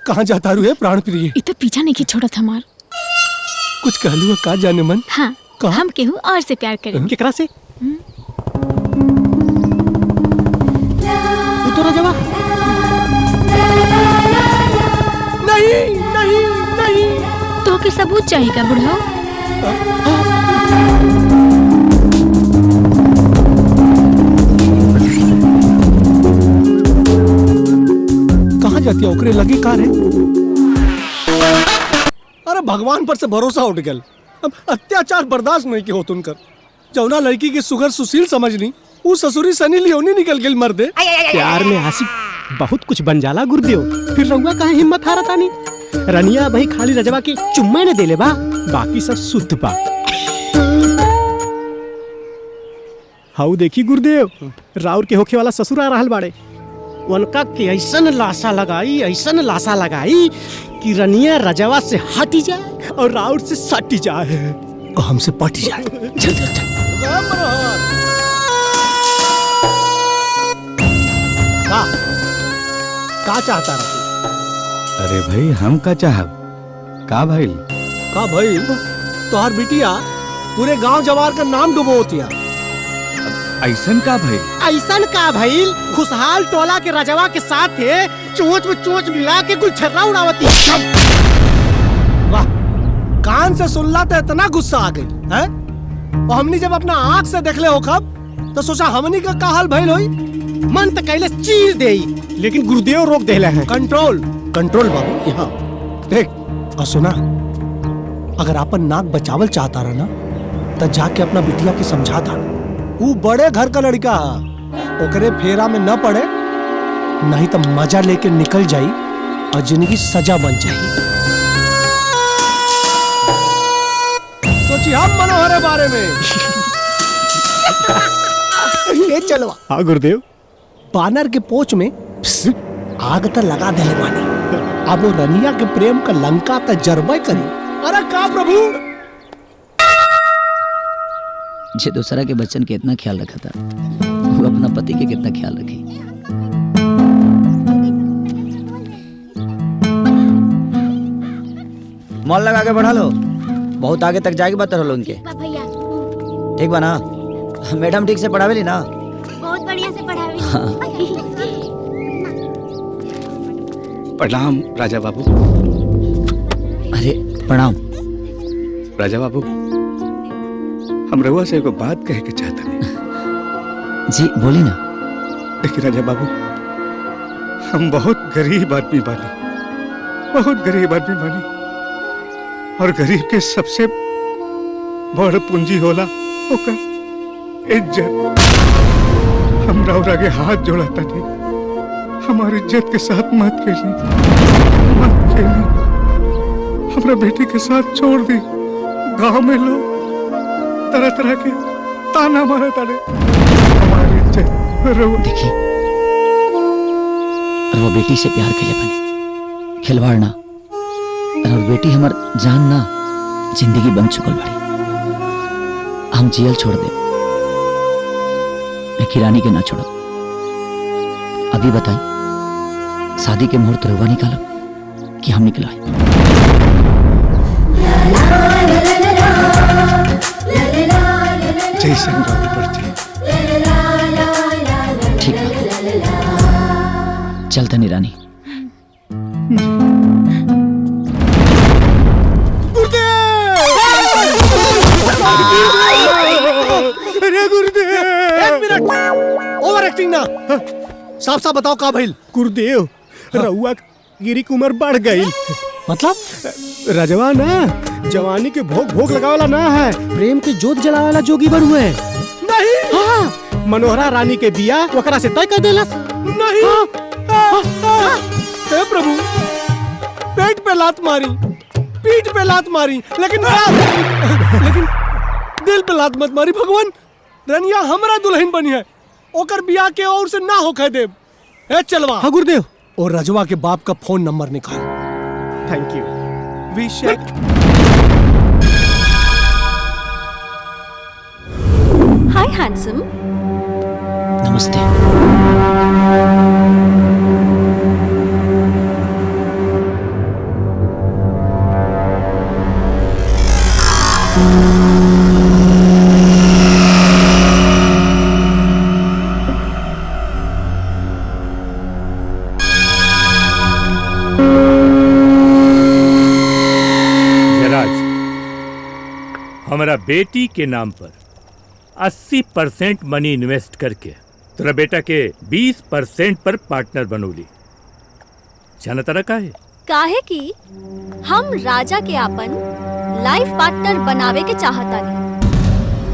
कहाँ जाता रू है प्राण प्रिय?
इतना पीछा नहीं की छोड़ा था हमार।
कुछ कहलू का जाने मन?
हाँ, हम केहू और से प्यार करें।
केकरा से?
उतरा जवा। नहीं नहीं नहीं।
तो के सबूत चाहिए बुढ़ाओ?
कहाँ जाती है ओकरे लगी कार है? अरे भगवान पर से भरोसा उठ गया। अब अत्याचार बर्दाश्त नहीं की हो तुनकर। जौना लड़की की सुगर सुशील समझनी, वो ससुरी सनी लियोनी निकल गई मर्दे।
प्यार में आशिक बहुत कुछ बन जाला गुरुदेव। फिर रउआ काहे हिम्मत हारत आनी? रनिया भाई खाली रजवा के चुम्मा ने देले बा, बाकी सब शुद्ध बा। हाउ देखी गुरुदेव, राउर के होखे वाला ससुर आ रहल बाड़े। उनका के ऐसन लाशा लगाई कि रनिया रजवा से हटी जाए और राउर से सटी जाए
और हमसे पट जाए। चल चल चल। का चाहता रहा?
अरे भाई हम का चाहब का भाई?
का भाई? तोहार बिटिया पूरे गांव जवार का नाम डुबोतिया।
ऐसन का भाई?
ऐसन का भाई? खुशहाल टोला के रजवा के साथ है, चोंच में चोंच मिला के कुछ छर्रा उड़ावती।
वाह, कान से सुनला तो इतना गुस्सा आ गई है। और हमनी जब अपना आँख से देखले हो कब, तो सोचा हमनी का हाल भइल होई।
मन तो कैले चीज दे, लेकिन गुरुदेव रोक देले हैं।
कंट्रोल कंट्रोल बाबू। यहाँ देख और सुना, अगर अपन नाक बचावल चाहता रहा ना, तो जाके अपना बिटिया के समझा था। वो बड़े घर का लड़का, ओकरे फेरा में न पड़े, नहीं तो मजा लेके निकल जाई
और जिंदगी सजा बन जाए। सोची हम मनोहर बारे में। ये चलवा। हाँ गुरुदेव। बानर के पोच में आग तो लगा देले मानी। अब वो रनिया के प्रेम का लंका तो जरबे करी। अरे का प्रभु।
जे दूसरा के बच्चन के इतना ख्याल रखा था, वो अपना पति के कितना ख्याल रखी। मॉल लगा के बढ़ा लो, बहुत आगे तक जाएगी बात रहो उनके।
भैया
ठीक बा ना? मैडम ठीक से पढ़ावेली ना?
बहुत बढ़िया से पढ़ावी।
प्रणाम राजा बाबू।
अरे प्रणाम।
राजा बाबू, हम रहुआ से एगो बात कहे के चाहते हैं।
जी बोली ना।
देखिए राजा बाबू, हम बहुत गरीब आदमी बानी, बहुत गरीब आदमी बानी, और गरीब के सबसे बड़ पूंजी होला ओकर इज्जत। हम रउरा के हाथ जोड़ता नहीं, हमारी इज्जत के साथ मत खेली, मत खेली। हमारा बेटी के साथ छोड़ दी। गांव में लोग तरह तरह के ताना मारे तारे। हमारी इज्जत
देखी, और वो बेटी से प्यार के लिए बने, खिलवाड़ ना। और बेटी हमार जान ना, जिंदगी बन चुकल बड़ी। हम जेल छोड़ दे, लेकिन रानी के ना छोड़ो। अभी बताई, शादी के मुहूर्त रुआ निकालो कि हम निकलाए?
जैसे रवि पड़ती।
ठीक है, चलते नहीं रानी।
अरे गुरुदेव, एक मिनट, ओवर एक्टिंग ना। साफ साफ बताओ का भइल?
गुरुदेव, रउआ गिरी की उम्र बढ़ गई।
मतलब
रजवा ना जवानी के भोग भोग लगावाला ना है,
प्रेम के जोत जलावाला जोगी बन हुए हैं।
नहीं। हाँ, मनोहरा रानी के बिया ओकरा से तय कर देलस।
नहीं। हे प्रभु, पेट पे लात मारी, पीठ पे लात मारी, लेकिन दिल पे लात मत मारी। भगवान, रनिया हमरा दुल्हन बनी है, ओकर बिया के और से ना होखे देव। ए चलवा।
हाँ गुरुदेव।
और रजवा के बाप का फोन नंबर निकाल।
Thank you.
Hi handsome.
नमस्ते।
हमारा बेटी के नाम पर 80% मनी इन्वेस्ट करके तेरा बेटा के 20% पर पार्टनर बनोली। जाना तरह का है?
काहे कि हम राजा के अपन लाइफ पार्टनर बनावे के चाहता नहीं।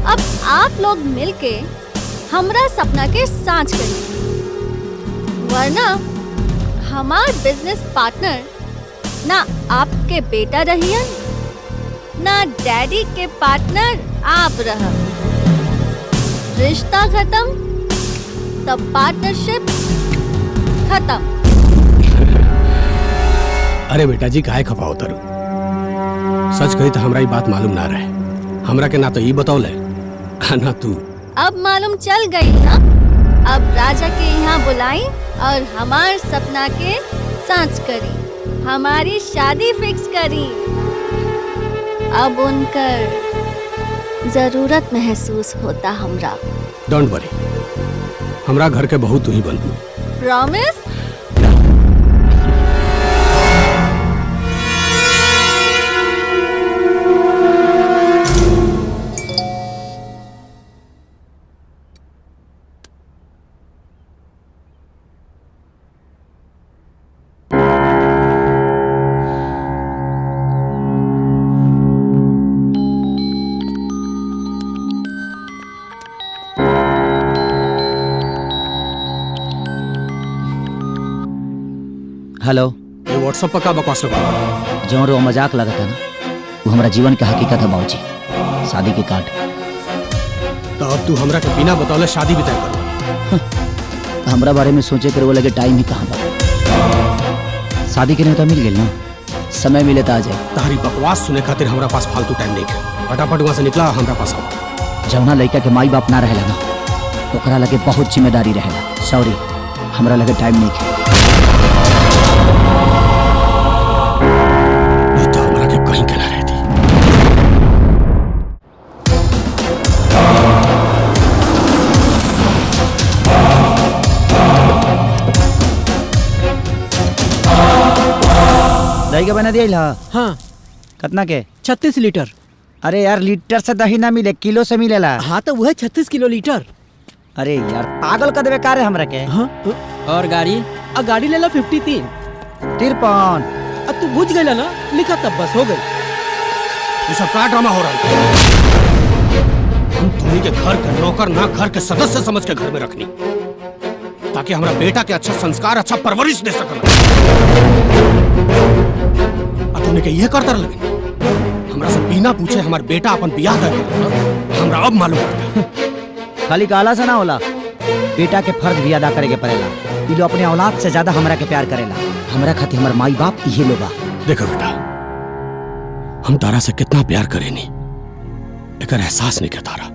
अब आप लोग मिलके हमरा सपना के सांच करिए, वरना हमार बिजनेस पार्टनर ना आपके बेटा रहियन, ना डैडी के पार्टनर आप रह। रिश्ता खत्म तब पार्टनरशिप खत्म।
अरे बेटा जी, काहे खपाओ तारू? सच कही तो हमरा ये बात मालूम ना रहे। हमरा के ना तो ये बतौले, ना तू।
अब मालूम चल गई ना। अब राजा के यहाँ बुलाई और हमार सपना के सांच करी, हमारी शादी फिक्स करी। अब उनकर जरूरत महसूस होता हमरा।
डोंट वरी, हमरा घर के बहू तू ही बनबू।
प्रॉमिस?
हेलो।
ये व्हाट्सएप पर का बकवास लगा?
जो रो मजाक लगा था ना, वो हमारा जीवन के हकीकत है बाबूजी। शादी के कार्ड।
तो अब तू हमरा के बिना बतौले शादी भी तय कर।
हमरा बारे में सोचे कर वो लगे टाइम ही कहाँ बा। शादी के लिए तो मिल गई ना, समय मिले तो आ जाए।
तारी बकवास सुने खातिर हमरा पास फालतू टाइम नहीं है। फटाफट वहां से निकला, हमरा पास आओ।
जौना लड़का के माई बाप ना रहेला ना, ओकरा लगे बहुत जिम्मेदारी रहेला। सॉरी, हमरा लगे टाइम नहीं है।
ये तो हमरा के कहीं के ना रहती।
दही के बना दिया?
हाँ।
कितना के?
36 लीटर।
अरे यार, लीटर से दही ना मिले, किलो से मिलेला।
हाँ तो वह 36 किलो लीटर।
अरे यार, पागल कर देवे का रे हमरा के।
हाँ? और गाड़ी? गाड़ी ले ला 53।
53।
अब तू बुझ गया ना, लिखा तब बस हो गई।
ये सब क्या ड्रामा हो रहा है? हम तुम्ही के घर के नौकर ना, घर के सदस्य समझ के घर में रखनी, ताकि हमारा बेटा के अच्छा संस्कार, अच्छा परवरिश दे सकल। तुमने के ये करतर लगे हमरा से बिना पूछे हमार बेटा अपन बियाह कर हमरा अब मालूम पड़ता।
खाली काला से ना होला, बेटा के फर्ज भी अदा करे के पड़ेला। ये लोग अपने औलाद से ज्यादा हमरा के प्यार करेला। हमरा खातिर हमार माई बाप ये लोग।
देखो बेटा, हम तारा से कितना प्यार करेनी, लेकिन एहसास नहीं करता रहा।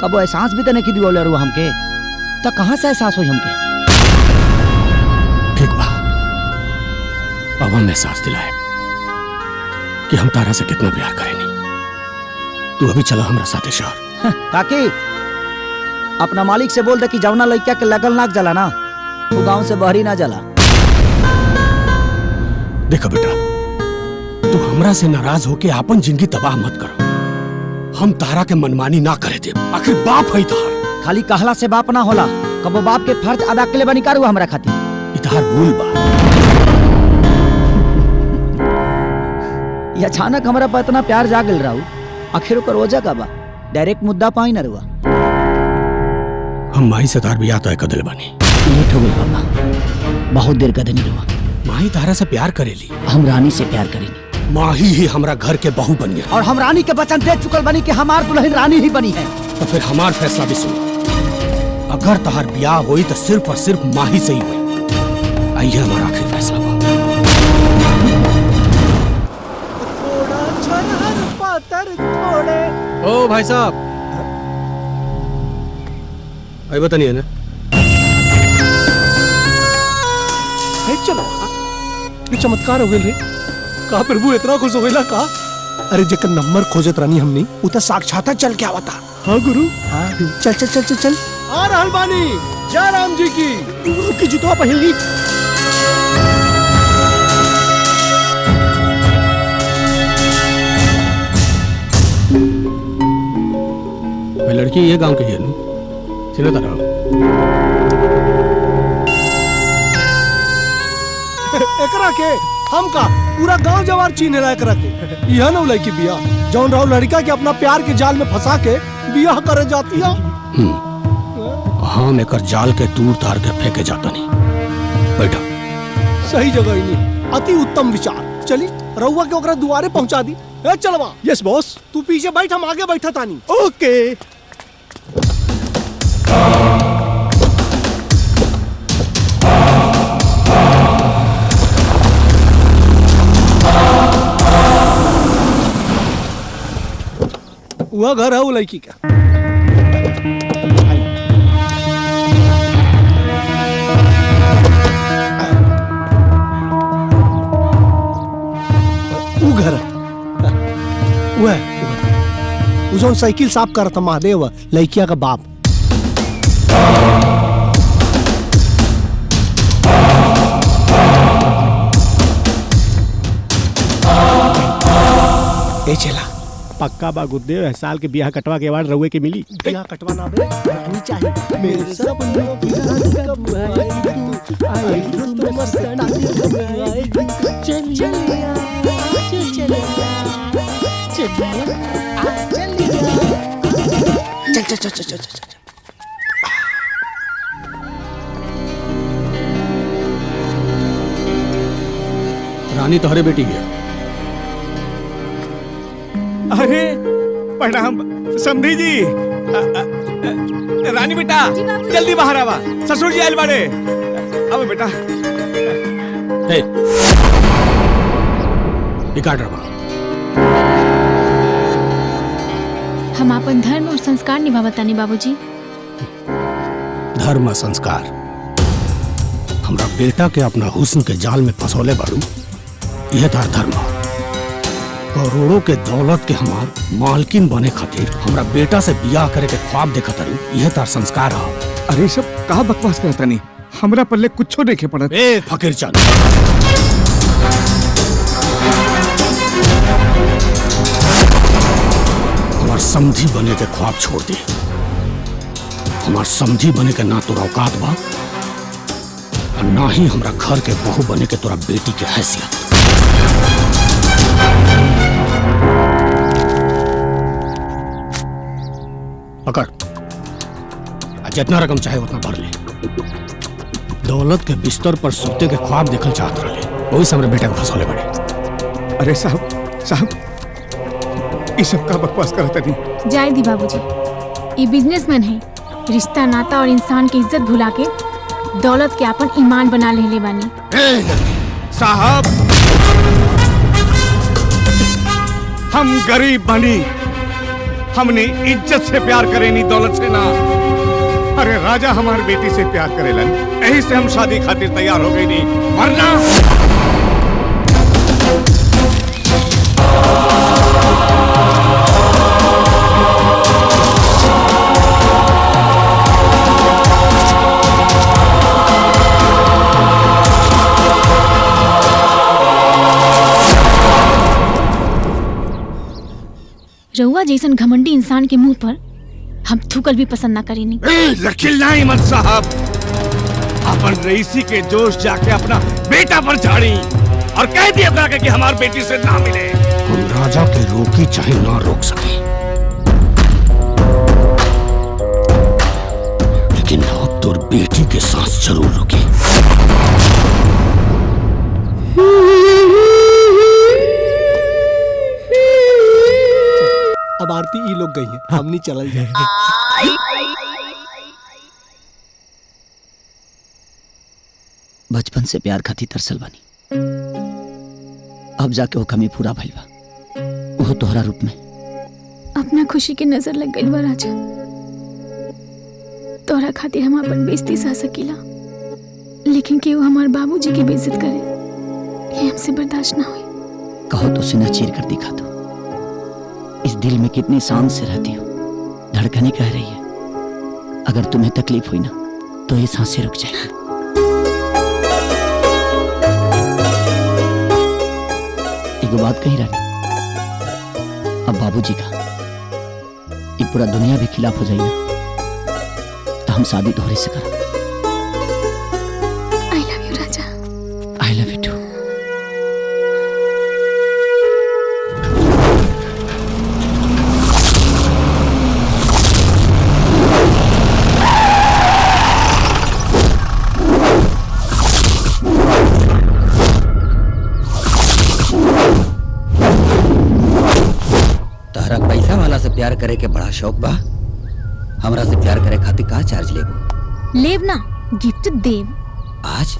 कब एहसास भी तो नहीं की बोले हमके, तो कहाँ से एहसास हो हमके?
ठीक बा, अब हम एहसास दिलाए कि हम तारा से कितना प्यार करेनी। तू अभी चला हमरा साथे शहर।
काकी, अपना मालिक से बोल दे कि जौना लड़का के लगल नाक जला ना, वो गांव से बहरी ना जला।
देखो बेटा, तू हमरा से नाराज होके अपन जिंदगी तबाह मत करो। हम तारा के मनमानी ना करे दे, आखिर बाप है तार।
खाली कहला से बाप ना होला, कबो बाप के फर्ज अदा के लिए बनी करू हमरा खातिर।
इतार भूल बा।
ये अचानक हमरा पर इतना प्यार जागल रहू, आखिर ओकर वजह का बा? डायरेक्ट मुद्दा पाई ना रुआ।
हम माई से तार बियाह तय कर दिल बानी।
लेट हो गई पापा, बहुत देर कर देनी रुआ।
माही तारा से प्यार करेली।
हम रानी से प्यार करेंगे।
माही ही हमरा घर के बहू बन गया,
और हम रानी के वचन दे चुकल बनी कि हमार दुल्हन रानी ही बनी है।
तो फिर हमार फैसला भी सुन। अगर तहार ब्याह हुई तो सिर्फ और सिर्फ माही से ही हुई। आइए हमारा आखिरी फैसला हुआ। ओ भाई साहब, आई बता नहीं है ना?
चलो, ये चमत्कार हो गए रे। का प्रभु इतना खुश हो गया का? अरे जेकर नंबर खोजत रानी हमनी, उता साक्षात चल के आवता। हाँ गुरु। हाँ चल चल चल चल चल। आ रहल बानी, जय राम जी की। गुरु की जुतवा पहन ली।
लड़की ये गांव की है ना? चिन्ह तारा।
एकरा के हम का पूरा गांव जवार चीने ला एकरा के। यह ना लड़की बिया जौन राव लड़का के अपना प्यार के जाल में फंसा के बियाह करे जाती है।
हम एकर जाल के दूर तार के फेंके जाता नहीं। बैठा।
सही जगह ही नहीं, अति उत्तम विचार। चली रउआ के ओकरा दुआरे पहुंचा दी। ए चलवा। Yes boss. तू पीछे बैठ, हम आगे बैठा तानी। ओके। वह घर है वो लड़की का। वो घर वो जो साइकिल साफ करता महादेव, लड़किया का बाप। ए चला
पक्का बा गुरुदेव, साल के बियाह कटवा के बाद रउए के मिली।
बियाह कटवा ना दे, रानी चाहिए। मेरे सपनों की रात कब आएगी तू मस्तानी कब आएगी। चलिया चल चल चल चल चल।
रानी तोहरे बेटी है।
अरे प्रणाम समधी जी। रानी बेटा जल्दी बाहर आवा, ससुर जी आयल बाड़े। अब बेटा
काट रहा।
हम अपन धर्म और संस्कार निभावतानी बाबूजी।
धर्म संस्कार हमरा बेटा के अपना हुस्न के जाल में फंसौले बाड़ू, यह तार धर्म। करोड़ों के दौलत के हमार मालकिन बने खातिर हमरा बेटा से बियाह करे के ख्वाब देखत तारू, यह तार संस्कार है।
अरे सब कहा बकवास करता नहीं, हमरा पल्ले कुछो देखे पड़त।
ए फकीर चंद, हमार समधी बने के ख्वाब छोड़ दे। हमार समधी बने के ना तोरा औकात बा और ना ही हमरा घर के बहू बने के तोरा बेटी के हैसियत। पकड़, जितना रकम चाहे उतना भर ले। दौलत के बिस्तर पर सोते के ख्वाब देखल चाहत रहे, वही से हमरे बेटा को फंसौले बड़े।
अरे साहब ये सब का बकवास करता नहीं।
जाए दी बाबूजी, ये बिजनेसमैन है। रिश्ता नाता और इंसान की इज्जत भुला के दौलत के अपन ईमान बना ले बानी।
साहब हम गरीब बनी, हमने इज्जत से प्यार करे नहीं, दौलत से ना। अरे राजा हमारी बेटी से प्यार करेलन, यही से हम शादी खातिर तैयार हो गई नहीं, वरना
रउआ जैसन घमंडी इंसान के मुंह पर हम थूकल भी पसंद ना करेनी।
लखिल्लाई मत साहब, अपन रईसी के जोश जाके अपना बेटा पर झाड़ी और कह दिया कि हमारी बेटी से ना मिले।
हम राजा के रोकी चाहे ना रोक सके, लेकिन अब तोर बेटी के सांस जरूर रुकी।
अब आरती ई लोग गई है, हम नहीं चल जाए।
बचपन से प्यार खाती तरसल बनी, अब जाके वो कमी पूरा भइल बा, वो तोहरा रूप में।
अपना खुशी के नजर लग गई बा राजा। तोहरा खातिर हम अपन बेइज्जती सह सकीला, लेकिन केहू हमार बाबूजी की बेइज्जत करे, ये हमसे बर्दाश्त ना हुई।
कहो तो सीना चीर कर दिखा दो, इस दिल में कितनी शान से रहती हो। धड़कने कह रही है, अगर तुम्हें तकलीफ हुई ना तो ये सांसें रुक जाएगी। एक बात कही रानी, अब बाबूजी का ये पूरा दुनिया भी खिलाफ हो जाए ना, तो हम शादी दोहरे से करें।
I love you raja.
I love you too.
प्यार करे के बड़ा शौक बा, हमरा से प्यार करे खातिर का चार्ज लेबो?
लेब ना, गिफ्ट देव।
आज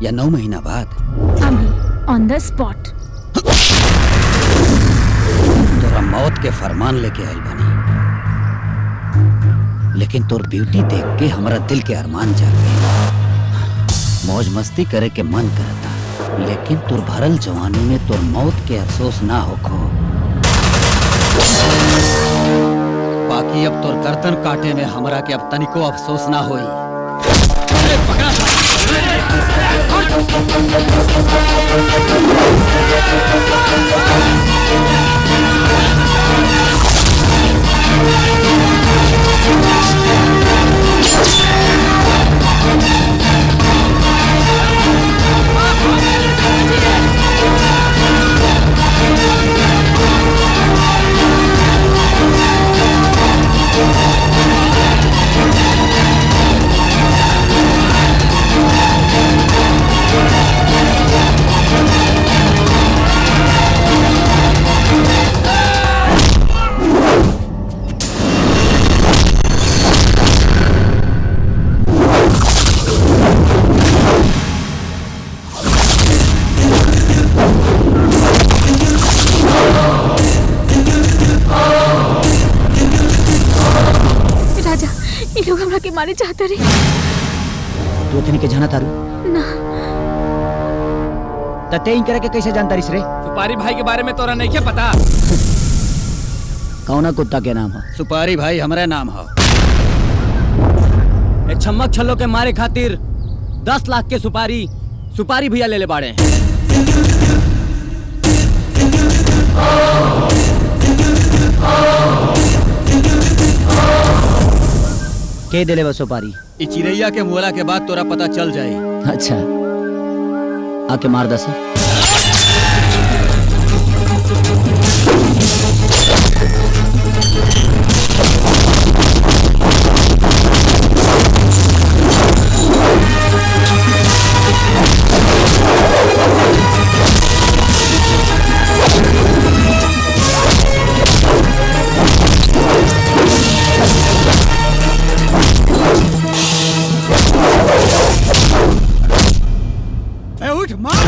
या 9 महीना बाद?
अभी ऑन द स्पॉट।
तोरा मौत के फरमान लेके आइल बानी, लेकिन तोर ब्यूटी देख के हमरा दिल के अरमान जागे। मौज मस्ती करे के मन करता, लेकिन तोर भरल जवानी में तोर मौत के अफसोस ना होखो। बाकी अब तोर गर्दन काटे में हमरा के अब तनिको अफसोस ना होई। अरे पकड़ा
सुपारी चाहता रे।
तू अखनी के जाना तारू
ना
तते इन करे के कैसे जानता रिस रे?
सुपारी भाई के बारे में तोरा नहीं क्या पता?
कौना कुत्ता के नाम है?
सुपारी भाई हमारे नाम है।
ए छम्मक छल्लो के मारे खातिर 10 लाख के सुपारी भैया ले बाड़े हैं।
के दिले बस सुपारी?
ई चिड़ैया के मुहला के बाद तोरा पता चल जाई।
अच्छा आके मार दसा।
उठ मार।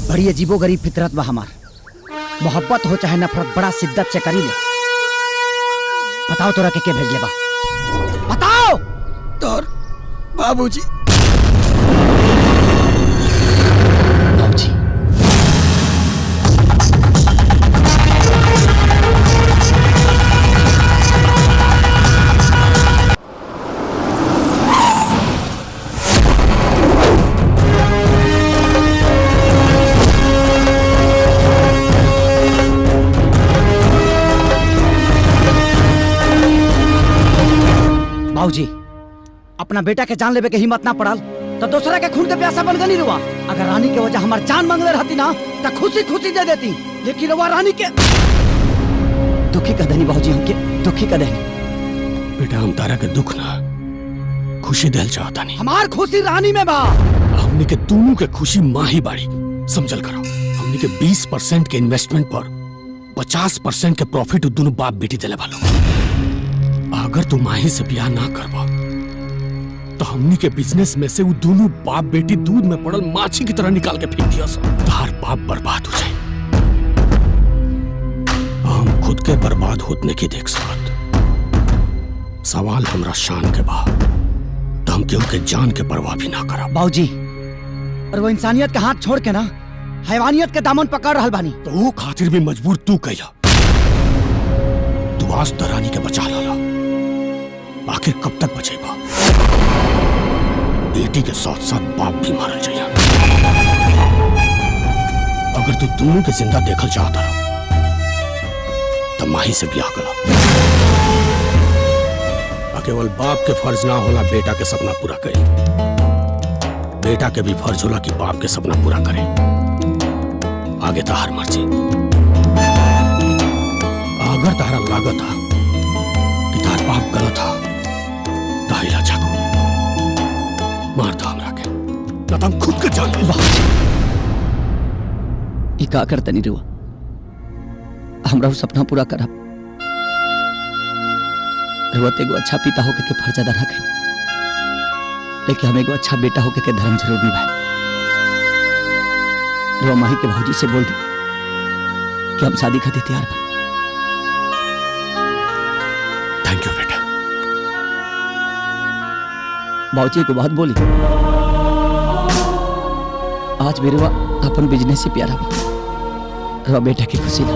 बड़ी अजीबो गरीब फितरत बा हमार। मोहब्बत हो चाहे नफरत बड़ा शिद्दत से करी ले। बताओ तोरा के भेजले बा? बताओ।
तोर बाबूजी।
बाबूजी अपना बेटा के जान लेवे के हिम्मत ना पड़ल तो दूसरा के खून के प्यासा बन गनी रुआ। अगर रानी के वजह हमार जान मांगले रहती ना तो खुशी खुशी दे देती, लेकिन रुआ रानी के दुखी कर देनी। बाबूजी हमके दुखी कर देनी।
बेटा हम तारा के दुख ना खुशी दिल चाहता नहीं।
हमार खुशी रानी में बा।
हमने के दोनों के खुशी माँ ही बाड़ी, समझल करो। हमने के 20% के इन्वेस्टमेंट पर 50% के प्रॉफिट दोनों बाप बेटी दिले वालों। अगर तू माही से ब्याह ना करवा तो हमनी के बिजनेस में से वो दोनों बाप बेटी दूध में पड़ल माछी की तरह निकाल के फेंक दिया। तार बाप बर्बाद हो जाए, हम खुद के बर्बाद होने की देख सकत। सवाल हमरा शान के बा तो हम केहू के जान के परवाह भी ना करा।
बाबूजी और वो इंसानियत के हाथ छोड़ के ना हैवानियत के दामन पकड़ रहल बानी।
तो वो खातिर भी मजबूर तू कैला। तू आज तो रानी के बचा लाला, आखिर कब तक बचेगा? बेटी के साथ साथ बाप भी मारल चाहिए। अगर तू दोनों के जिंदा देखल चाहता रहो तो माही से ब्याह करा। केवल बाप के फर्ज ना होला बेटा के सपना पूरा करे, बेटा के भी फर्ज होला कि बाप के सपना पूरा करे। आगे तो हर मर्जी। अगर तारा लागत था कि तार बाप गलत था दाहिला चाकू मार दो हमरा के, ना तो हम खुद के जान ले।
ई का करता नहीं रुआ, हमरा वो सपना पूरा करब। रुआ एगो अच्छा पिता होके के फर्ज अदा ना करी, लेकिन हम एगो अच्छा बेटा होके के धर्म जरूर निभाए। रुआ माही के भौजी से बोल दो कि हम शादी खातिर तैयार बा।
थैंक यू बेटा।
बाबूजी को बात बोली, आज मेरे अपन बिजनेस से प्यारा बा।
रवा बेटा की खुशी ना।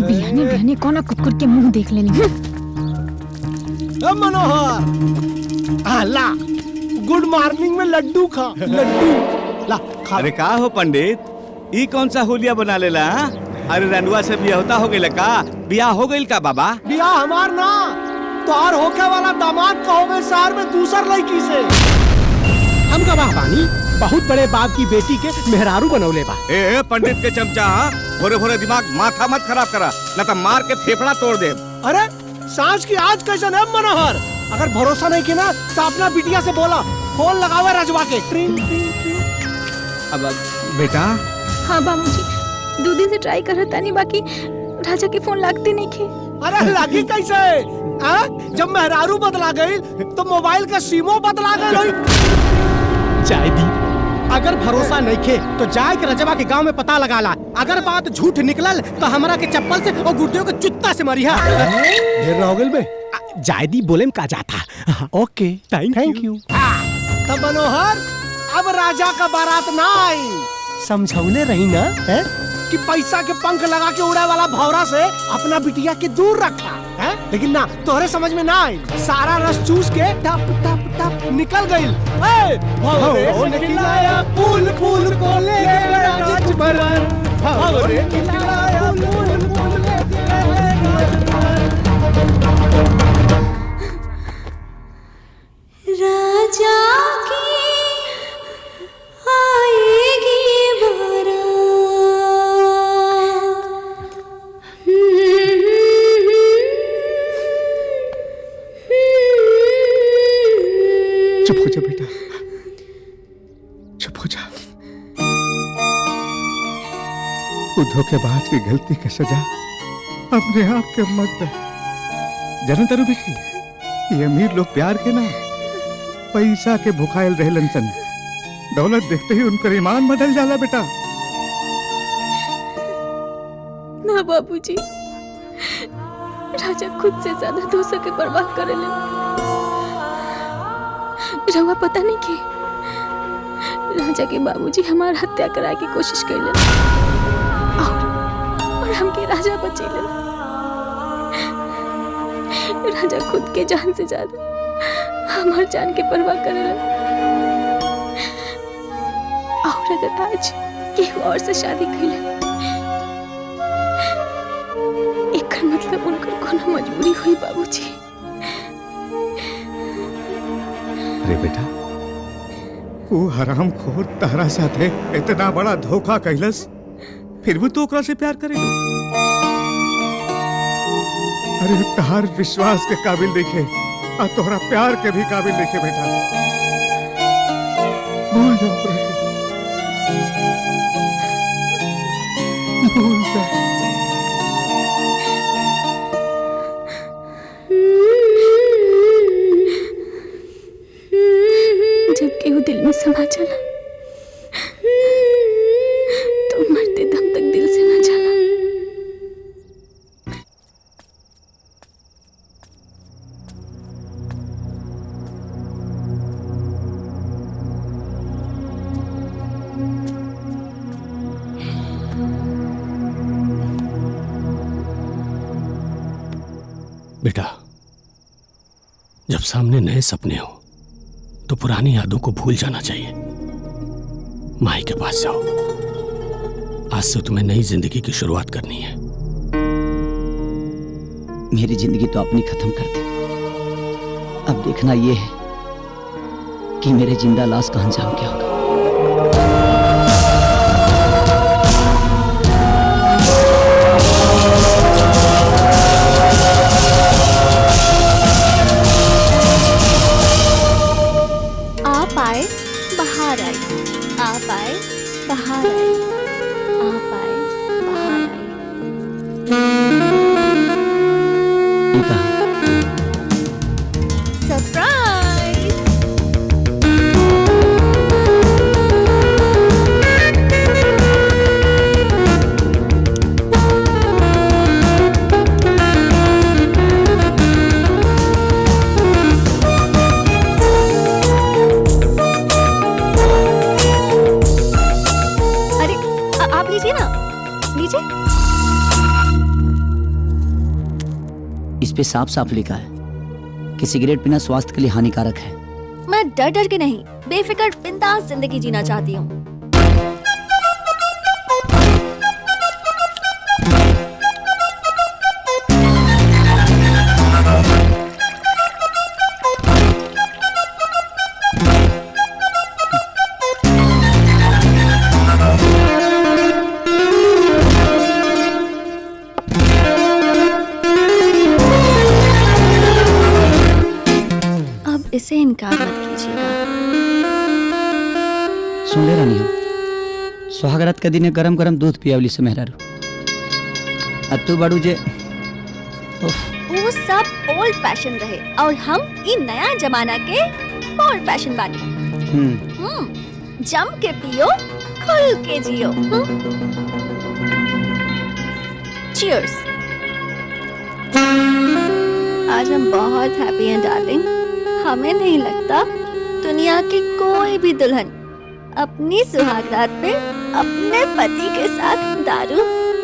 बिहाने बिहाने कौन कुकुर के मुंह देख लेनी।
मनोहर ला गुड मॉर्निंग में लड्डू खा लड्डू ला खा।
अरे का हो पंडित, ई कौन सा होलिया बना लेला? अरे रनुआ से बियाह हो गइल का? बियाह हो गइल का बाबा?
बियाह हमार ना तोहर होके वाला दामाद का हो गए शहर में दूसर लड़की से। हम गवाह बानी, बहुत बड़े बाप की बेटी के मेहरारू बनौले बा।
ए पंडित के चमचा, भोरे भोरे दिमाग माथा मत खराब करा, न तो मार के फेफड़ा तोड़ दे।
अरे सांझ की आज कैसे है मनोहर? अगर भरोसा नहीं किया ना तो अपना बिटिया से बोला फोन लगावे रजवा के। ट्रिंग ट्रिंग ट्रिंग।
अब बेटा।
हाँ बाबूजी, 2 दिन से ट्राई कर रहा नहीं, बाकी राजा के फोन लगते नहीं थे।
अरे लगी कैसे? जब मेहरारू बदला गई तो मोबाइल का सिमो बदला गई। जाए दी, अगर भरोसा नहीं खे तो जाए के रजवा के गांव में पता लगा ला। अगर बात झूठ निकलल तो हमरा के चप्पल से और गुर्दियों के चुत्ता से मरिया। ढेर ना हो गइल बे। जायदी बोले में का जाता। ओके थैंक यू। तब मनोहर, अब राजा का बारात ना आई, समझौले रही ना है कि पैसा के पंख लगा के उड़े वाला भौरा से अपना बिटिया के दूर रखा है। लेकिन ना तोहरे समझ में ना आई, सारा रस चूस के टप टप टप निकल गई। भौरे निकलाया फूल फूल को ले गया राज भर। भौरे निकलाया फूल फूल ले गया राज भर।
राजा की आई
चुप हो जा बेटा, चुप हो जा। वो धोखेबाज की गलती की सजा अपने आप के मत दे। जनता रू बेटी, ये अमीर लोग प्यार के ना पैसा के भुखायल रहलन सन। दौलत देखते ही उनका ईमान बदल जाला बेटा।
ना बाबूजी, राजा खुद से ज्यादा दूसरे के परवाह करेले। रवा पता नहीं के राजा के बाबूजी हमार हत्या कराए की कोशिश कैले और हमके राजा बचेले। राजा खुद के जान से ज्यादा हमार जान के परवाह करेले। और अगर आज केहू और से शादी कैले, एकर मतलब उनकर कोनो मजबूरी हुई बाबूजी।
अरे बेटा, वो हरामखोर तारा साथे इतना बड़ा धोखा कैलस, फिर भी तो ओकरा से प्यार करेलो। अरे तहार विश्वास के काबिल देखे और तोहरा प्यार के भी काबिल देखे बेटा। भूल जाओ ओकरा के। भूल जाओ।
जब केहू दिल में समा जाला तो मरते दम तक दिल से ना जाला।
बेटा, जब सामने नए सपने हो तो पुरानी यादों को भूल जाना चाहिए। माई के पास जाओ। आज से तुम्हें नई जिंदगी की शुरुआत करनी है।
मेरी जिंदगी तो अपनी खत्म कर दी। अब देखना यह है कि मेरे जिंदा लाश का अंजाम क्या होगा।
आप आए बाहर आई, आप आए बाहर आई, आप आए बाहर आई। सरप्राइज! आप लीजिए ना, लीजिए।
इस पे साफ साफ लिखा है कि सिगरेट पीना स्वास्थ्य के लिए हानिकारक है।
मैं डर डर के नहीं, बेफिक्र बिंदास जिंदगी जीना चाहती हूँ। इसे इनकार मत कीजिएगा।
सुन ले रानी, हम सुहागरात के दिन गरम गरम दूध पियावली से मेहरारू। अब तू बड़ू जे
वो सब ओल्ड फैशन रहे और हम इन नया जमाना के ओल्ड फैशन बानी। जम के पियो, खुल के जियो। चीयर्स। आज हम बहुत हैप्पी हैं डार्लिंग। हमें नहीं लगता दुनिया की कोई भी दुल्हन अपनी सुहागरात पे अपने पति के साथ दारू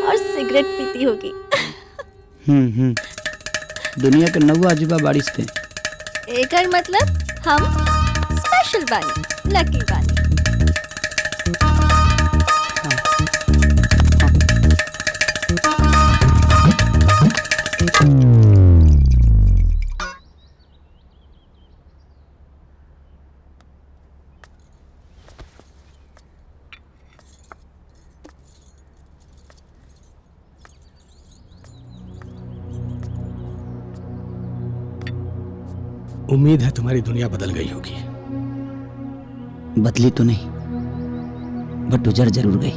और सिगरेट पीती होगी।
दुनिया के 9 अजूबा बारिश थे।
एकर मतलब हम स्पेशल बानी, लकी बानी।
उम्मीद है तुम्हारी दुनिया बदल गई होगी।
बदली तो नहीं, बट गुजर जरूर गई।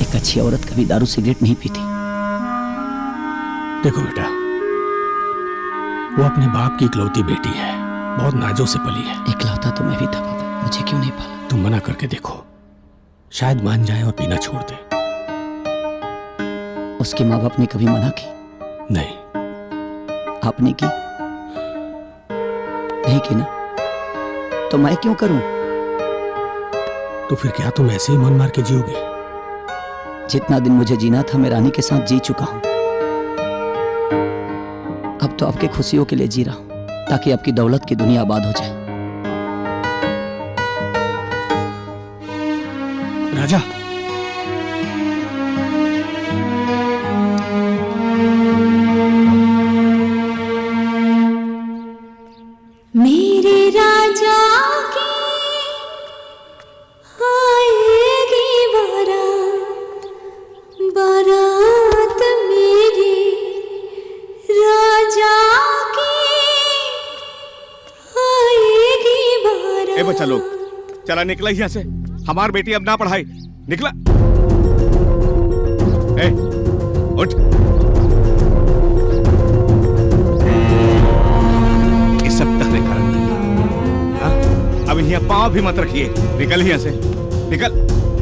एक अच्छी औरत कभी दारू सिगरेट नहीं पीती।
देखो बेटा, वो अपने बाप की इकलौती बेटी है, बहुत नाजों से पली है।
इकलौता तो मैं भी था बाबा, मुझे क्यों नहीं पाला?
तुम मना करके देखो, शायद मान जाए और पीना छोड़ दे।
उसके माँ बाप ने कभी मना की?
नहीं।
आपने की? नहीं की ना, तो मैं क्यों करूं?
तो फिर क्या तुम ऐसे ही मन मार के जियोगे?
जितना दिन मुझे जीना था मैं रानी के साथ जी चुका हूं। अब तो आपके खुशियों के लिए जी रहा हूं, ताकि आपकी दौलत की दुनिया आबाद हो जाए।
राजा,
मेरे राजा की आएगी बारात, बारात मेरे राजा की आएगी बारात।
ए बच्चा लोग, चला निकला यहाँ से, हमार बेटी अब ना पढ़ाई। निकला। ए, उठ। ये सब तहरे कारण नहीं। हाँ? अब यहाँ पाँव भी मत रखिए। निकल यहाँ से, निकल।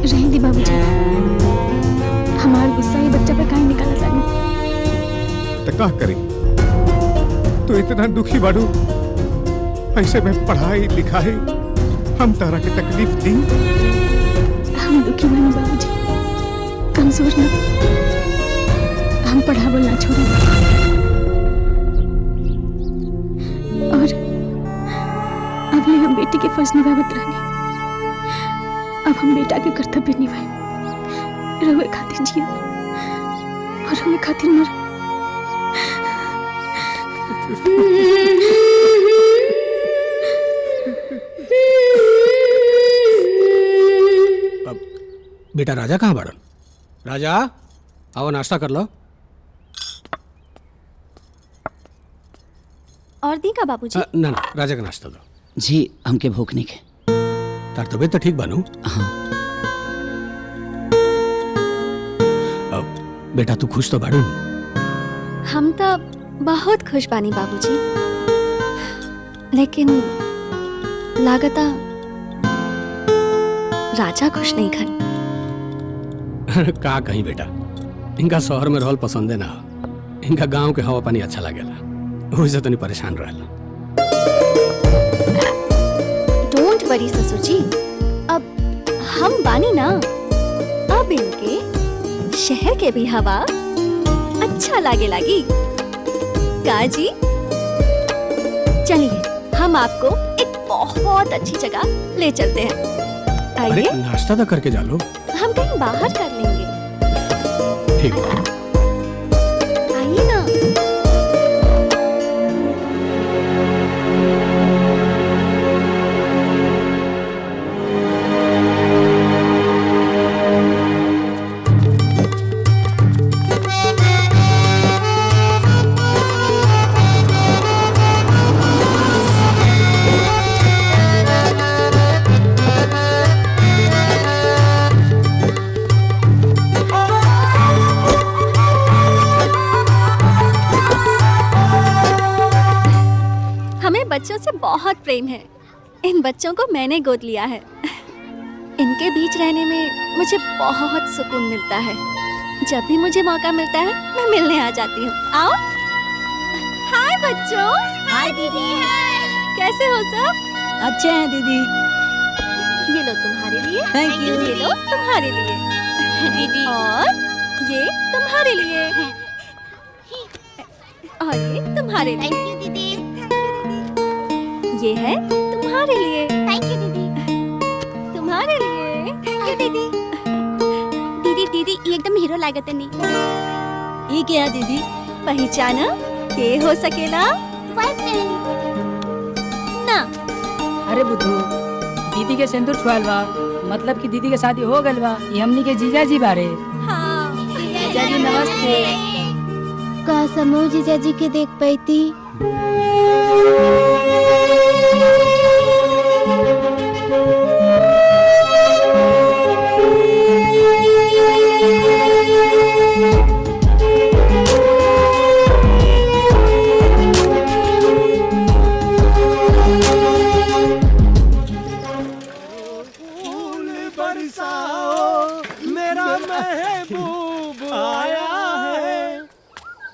रहने दे बाबूजी, हमार गुस्सा ये बच्चा पे काहे निकाला जाने?
तो क्या करी? तो इतना दुखी बाड़ू, ऐसे में पढ़ाई लिखाई हम तारा के तकलीफ दी।
हम दुखी बने बाबूजी, कमजोर न, हम पढ़ावल ना छोड़े। और अब ले हम बेटी के फर्ज निभावत रहने, अब हम बेटा के कर्तव्य निभाए। रहुए खातिर जिया और रहुए खातिर मर।
बेटा राजा कहाँ बाड़न? राजा, आओ नाश्ता कर लो।
और दी का बाबूजी?
ना ना, राजा का नाश्ता दो।
जी हमके भूख नहीं के।
तार तबीयत तो ठीक बानू?
हाँ।
अब बेटा तू खुश तो बाड़ू?
हम तो बहुत खुश बानी बाबूजी, लेकिन लागता राजा खुश नहीं खन।
का कहीं बेटा, इनका शहर में रहल पसंद है ना, इनका गांव के हवा पानी अच्छा लगेला, वही तो नहीं परेशान रहला।
डोंट वरी ससुर जी, अब हम बानी ना, अब इनके शहर के भी हवा अच्छा लागे लागी। का जी? चलिए हम आपको एक बहुत अच्छी जगह ले चलते हैं।
अरे
आइए,
नाश्ता तो करके जा लो।
हम कहीं बाहर कर लेंगे।
ठीक।
आइए ना। बच्चों से बहुत प्रेम है। इन बच्चों को मैंने गोद लिया है। इनके बीच रहने में मुझे बहुत सुकून मिलता है। जब भी मुझे मौका मिलता है मैं मिलने आ जाती हूँ। आओ। हाय बच्चों।
हाय दीदी।
कैसे हो सब?
अच्छे हैं दीदी।
ये लो तुम्हारे लिए।
Thank you।
ये लो तुम्हारे लिए दीदी, और ये तुम्हारे लिए, और ये तुम्हारे लिए।
थैंक यू दीदी।
ये है तुम्हारे लिए।
थैंक यू दीदी।
तुम्हारे लिए।
थैंक यू दीदी। दीदी दीदी ये एकदम हीरो लागत है नहीं।
ये क्या दीदी? पहचाना के हो सकेला? ना।
अरे बुद्धू, दीदी के सिंदूर छुआल बा, मतलब कि दीदी के शादी हो गइल बा। ये हमनी के जीजा जी बारे।
हाँ।
जीजा जी नमस्ते।
का समूह जीजा जी के देख पाती?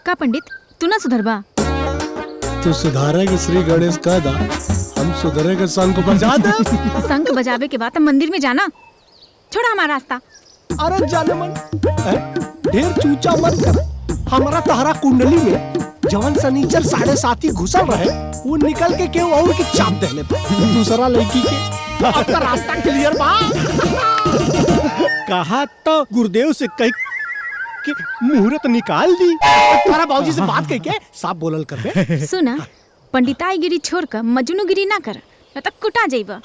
का पंडित तू ना सुधरबा?
तू सुधारेगी श्री गणेश का दा, हम सुधरेगा शंख बजा दे।
शंख बजावे के बाद मंदिर में जाना, छोड़ा हमारा रास्ता।
अरे जाने मन ढेर चूचा मत कर। हमारा तहरा कुंडली में जवन सनीचर 7.5 घुसल रहे वो निकल के क्यों और की चाप देले दूसरा लड़की के आपका रास्ता क्लियर बा। कहा तो गुरुदेव से कह के मुहूर्त निकाल दी। तारा बाबूजी से बात कह के साफ बोलल कर बे।
सुना, पंडिताई गिरी छोड़ कर मजनूगिरी ना कर, न तो कुटा जाइबा।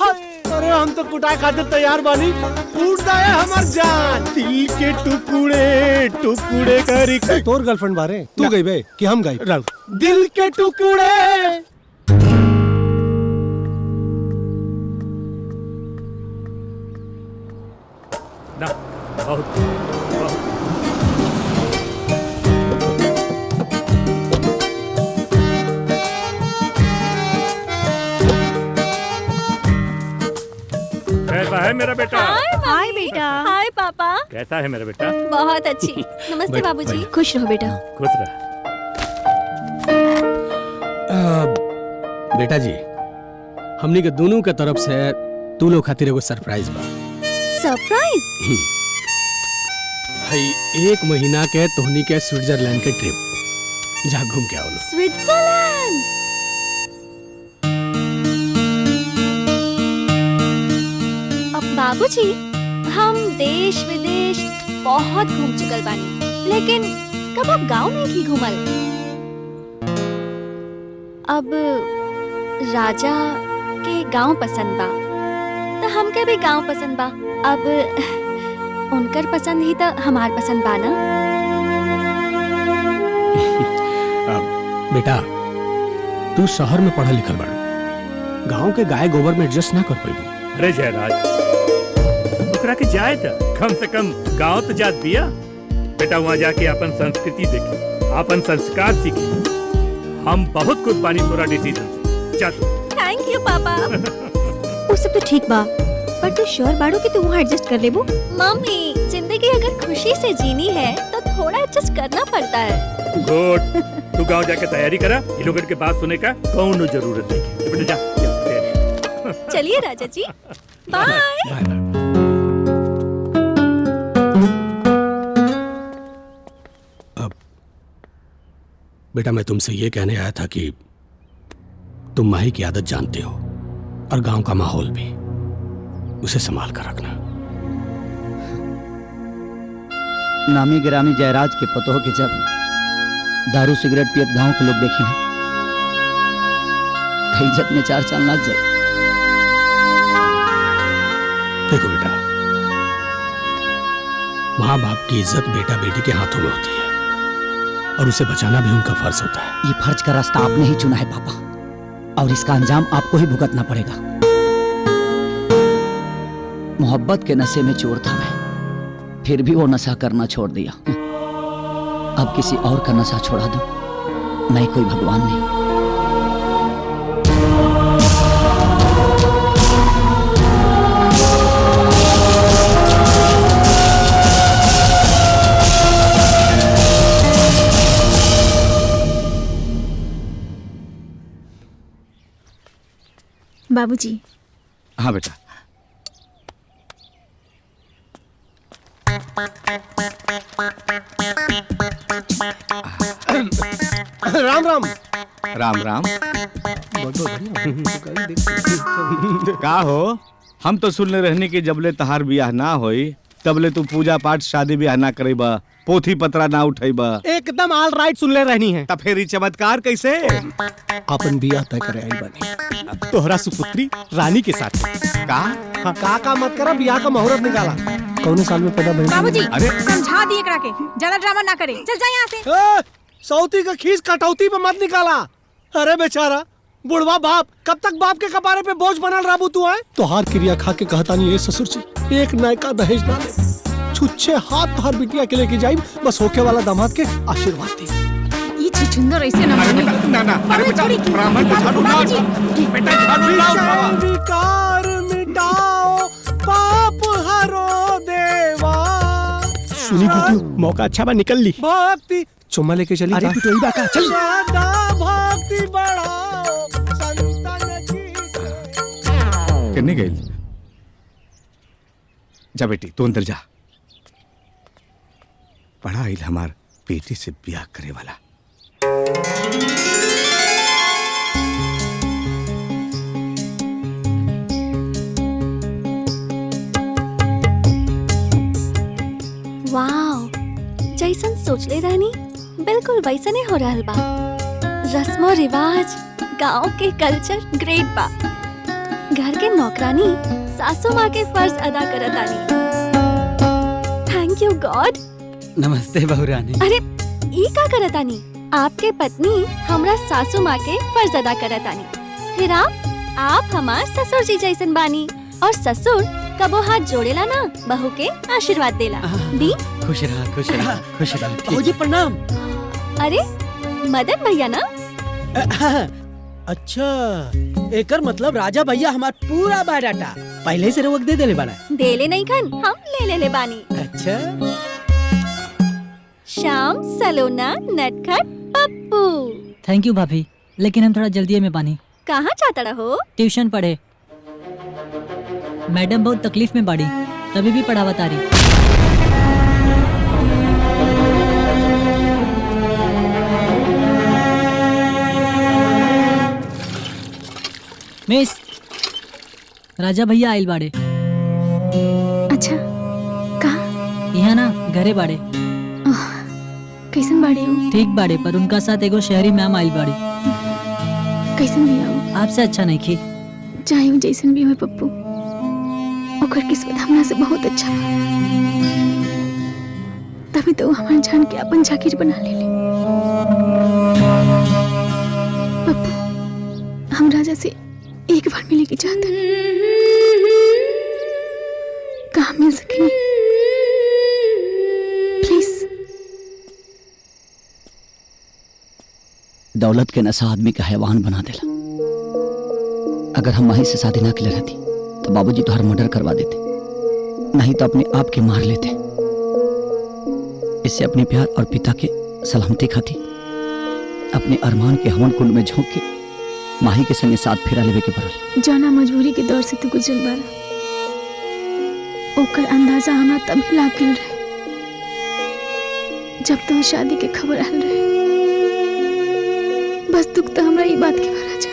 अरे हम तो कुटाए खातिर तैयार बानी। टूट जाए हमार जान, दिल के टुकड़े टुकड़े करी। तोर गर्लफ्रेंड बारे तू गई बे कि हम गई? दिल के टुकड़े।
ना बहुत कैसा है मेरा बेटा?
हाय बेटा। हाय पापा।
कैसा है मेरा बेटा?
बहुत अच्छी। नमस्ते बाबूजी। खुश रहो बेटा।
खुश रह।
बेटा जी, हमनी के दोनों के तरफ से तू लोग खातिर एगो सरप्राइज बा।
सरप्राइज?
भाई 1 महीना के तोहनी के स्विट्जरलैंड के ट्रिप जा घूम के आओ।
स्विट्जरलैंड? अब बाबूजी, हम देश विदेश बहुत घूम चुकल बानी, लेकिन कब अब गांव नहीं की घूमल। अब राजा के गांव पसंद बा, तो हमके भी गांव पसंद बा। अब उनकर पसंद ही तो हमार पसंद बा ना।
बेटा, तू शहर में पढ़ा लिखल बाड़ू, गांव के गाय गोबर में एडजस्ट ना कर पाइबू।
अरे जयराज, ओकरा के जाए त कम से कम गांव तो जात बिया। बेटा वहाँ जाके अपन संस्कृति देखी, अपन संस्कार सीखी। हम बहुत खुश बानी तोरा डिसीजन से। चल।
थैंक यू पापा।
वो सब तो ठीक बा, पर तू श्योर बाड़ू कि तू वहाँ एडजस्ट कर लेबू?
मम्मी, जिंदगी अगर खुशी से जीनी है तो थोड़ा एडजस्ट करना पड़ता है।
गुड। तू गांव जाके तैयारी करा, इन लोगों के बात सुने का कौनो जरूरत नहीं है। बेटा जा।
चलिए राजा जी, बाय।
बेटा, मैं तुमसे ये कहने आया था कि तुम माही की आदत जानते हो और गांव का माहौल भी, उसे संभाल कर रखना।
नामी गिरामी जयराज के पतोह के जब दारू सिगरेट पियत गांव के लोग देखी ना, तो इज्जत में 4 चांद लग जाए।
देखो बेटा, माँ बाप की इज्जत बेटा बेटी के हाथों में होती है और उसे बचाना भी उनका फर्ज होता है।
ये फर्ज का रास्ता आपने ही चुना है पापा, और इसका अंजाम आपको ही भुगतना पड़ेगा। मोहब्बत के नशे में चोर था मैं, फिर भी वो नशा करना छोड़ दिया। अब किसी और का नशा छोड़ा दूं, मैं कोई भगवान नहीं।
बाबूजी।
हाँ बेटा।
राम राम।
राम राम। का हो, हम तो सुनले रहने की जबले तहार बियाह ना होई तबले तू पूजा पाठ शादी ब्याह ना करेबा, पोथी पत्रा ना उठेबा।
एकदम ऑल राइट सुन ले रहनी है।
तब फिर ये चमत्कार कैसे?
अपन बियाह तय करे आई बनी तोहरा सुपुत्री रानी के साथ। का मत करा, बियाह का मुहूर्त निकाला। कौन साल में पैदा भइल?
बाबूजी,
अरे
समझा दिए करा के, ज्यादा ड्रामा ना करे। चल जा यहाँ से।
सौती का खीस कटौती पे मत निकाला। अरे बेचारा बुढ़वा बाप, कब तक बाप के कपारे पे बोझ बनल रहबू तू है? तोहार क्रिया खा के कहता नहीं है ससुर जी, एक नयका दहेज ना ले, छुच्छे हाथ तोहार बिटिया के लेके जाई, बस होके वाला दामाद के आशीर्वाद दी।
ये छुछुंदर ऐसे ना माने।
ना अरे बेटा ब्राह्मण को झाड़ू लाओ, बेटा झाड़ू लाओ।
विकार मिटाओ पाप हरो देवा।
सुनी गुड्डू, मौका अच्छा बा, निकल ली।
भक्ति
चुम्मा लेके चली।
अरे
पिटोई बा का, चल।
सदा भक्ति बढ़ाओ संतन की।
किन्ने गई? जा बेटी तू अंदर जा। बड़ा आइल हमार बेटी से ब्याह करे वाला।
वाओ, जैसन सोच ले रहनी बिल्कुल वैसने हो रहल बा। रस्मो रिवाज, गांव के कल्चर ग्रेट बा। घर के नौकरानी सासू माँ के फर्ज अदा करत आनी। Thank you God.
नमस्ते बहुरानी।
अरे ई का करत आनी? आपके पत्नी हमरा सासू माँ के फर्ज अदा करत आनी, फिर आप हमार ससुर जी जैसन बानी। और ससुर कबो हाथ जोड़ेला ना, बहू के आशीर्वाद देला। दी
खुश रहा खुश रहा खुश रहा।
बहूजी प्रणाम।
अरे मदन भैया ना?
अच्छा, एकर मतलब राजा भैया हमार पूरा बायोडाटा पहले से रवक दे देले बाड़ा।
देले नहीं खन, हम ले ले बानी।
अच्छा,
श्याम सलोना नटखट पप्पू।
थैंक यू भाभी, लेकिन हम थोड़ा जल्दी में बानी।
कहाँ जाता रहो?
ट्यूशन पढ़े। मैडम बहुत तकलीफ में बाड़ी, तभी भी पढ़ावा तारी। मिस, राजा भैया आइल बाड़े।
अच्छा, कहाँ?
यहाँ ना घरे बाड़े।
कैसन बाड़ी हो?
ठीक बाड़े, पर उनका साथ एगो शहरी मैम आइल बाड़ी।
कैसन भी हो?
आपसे अच्छा नहीं खी।
चाहे वो जैसन भी हो पप्पू, ओकर किस्मत हमरा से बहुत अच्छा बा। तभी तो हमार जान के अपन जागीर बना ले। पप्पू, हम राजा से एक बार मिले की चाहते हैं। कहाँ मिल सकेंगे? प्लीज।
दौलत के नशा आदमी का हैवान बना देला। अगर हम माही से शादी ना के रहती तो बाबूजी तो हर मर्डर करवा देते, नहीं तो अपने आप के मार लेते। इससे अपने प्यार और पिता के सलामती खाती अपने अरमान के हवन कुंड में झोंक के माही के संगे साथ फेरा लेवे के पड़ल।
जौना मजबूरी के दौर से तू गुजरल बारा, ओकर अंदाजा हमरा तभी लाग गेल रहे जब तो शादी के खबर आल रहे। बस दुख तो हमरा ई बात के बा राजा,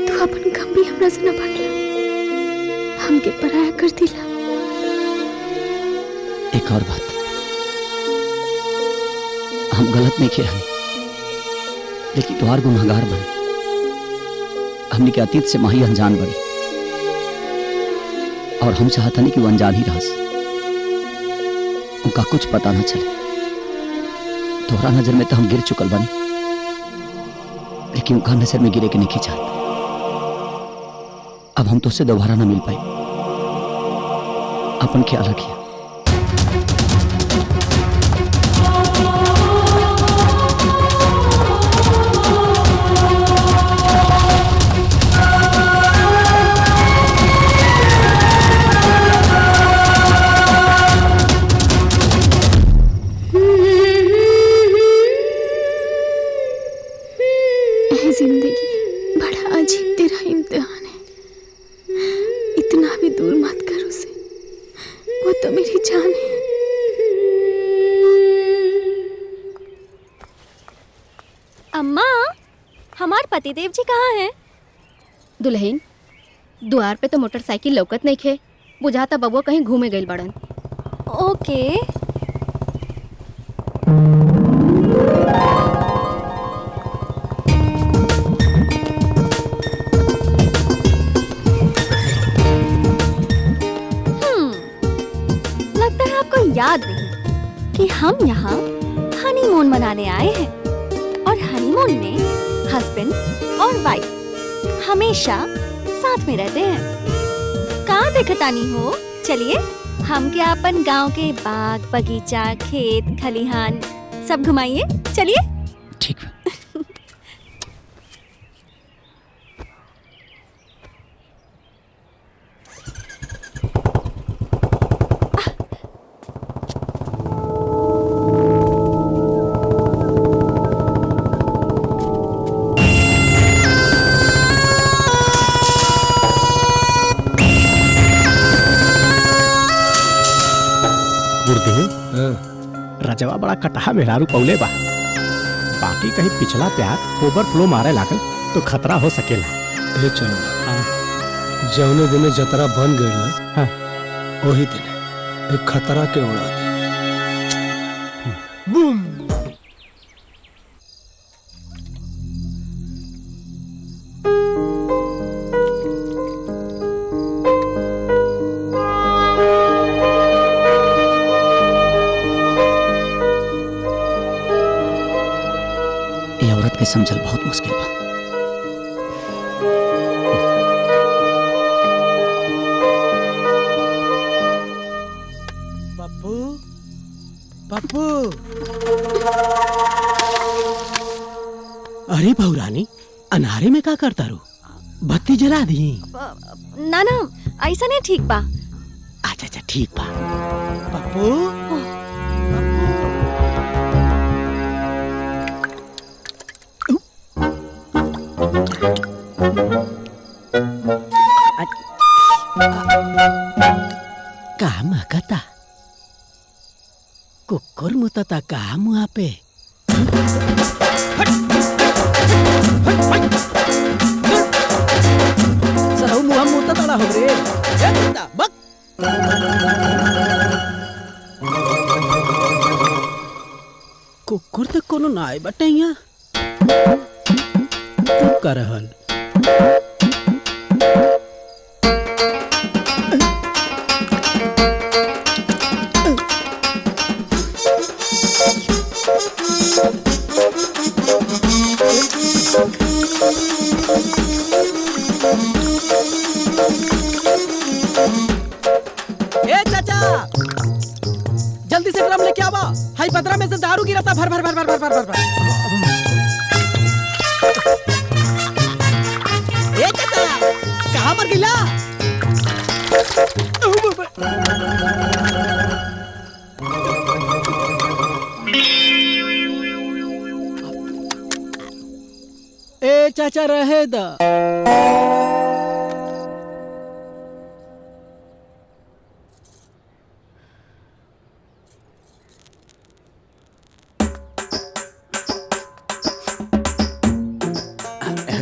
तू अपन गम भी हमरा से न बांटला, हमके पराया कर दिला।
एक और बात, हम गलत नहीं किया, लेकिन तुहार गुनाहगार बने। हमने के अतीत से माही अनजान बड़ी, और हम चाहता नहीं कि वो अनजान ही रहस, उनका कुछ पता ना चले। तोहरा नजर में तो हम गिर चुकल बनी, लेकिन उनका नजर में गिरे के नहीं खींचा। अब हम तो उससे दोबारा ना मिल पाए। अपन ख्याल रखिए।
जिंदगी बड़ा अजीब तेरा इम्तिहान है, इतना भी दूर मत कर उसे, वो तो मेरी जान है।
अम्मा, हमार पतिदेव जी कहाँ हैं?
दुल्हन, द्वार पे तो मोटरसाइकिल लौकत नहीं खे, बुझाता बबुआ कहीं घूमे गइल बड़न।
ओके। लगता है आपको याद नहीं कि हम यहाँ हनीमून मनाने आए हैं। और हनीमून में हस्बैंड और वाइफ हमेशा साथ में रहते हैं। कहाँ देखतानी हो? चलिए हम क्या अपन गांव के बाग बगीचा खेत खलिहान सब घुमाइए। चलिए।
ठीक।
रजवा बड़ा कटहा मेहरारू पौले बा। बाकी कहीं पिछला प्यार ओवरफ्लो मारे लागल तो खतरा हो सकेला।
ए चलो जौने दिन जतरा बन गई ना वही दिन एक खतरा के उड़ा दी। बूम।
के समझल बहुत मुश्किल बा।
पप्पू पप्पू। अरे बहुरानी अनारे में क्या करता रू? बत्ती जला दी।
ना ना ऐसा नहीं ठीक बा।
अच्छा अच्छा ठीक बा। पप्पू काम कता कुकुर मुतता का मुआ पे। सरौ मुआ मुता तड़ा हो रे। ए कुत्ता बक। कुकुर तो कोनो नाय बटैया कर रहल। ए चाचा जल्दी से ड्रम लेके आवा। हाई पतरा में से दारू गिरता भर भर भर भर भर भर भर। ए चाचा कहाँ पर गिला? ए चाचा रहे दा।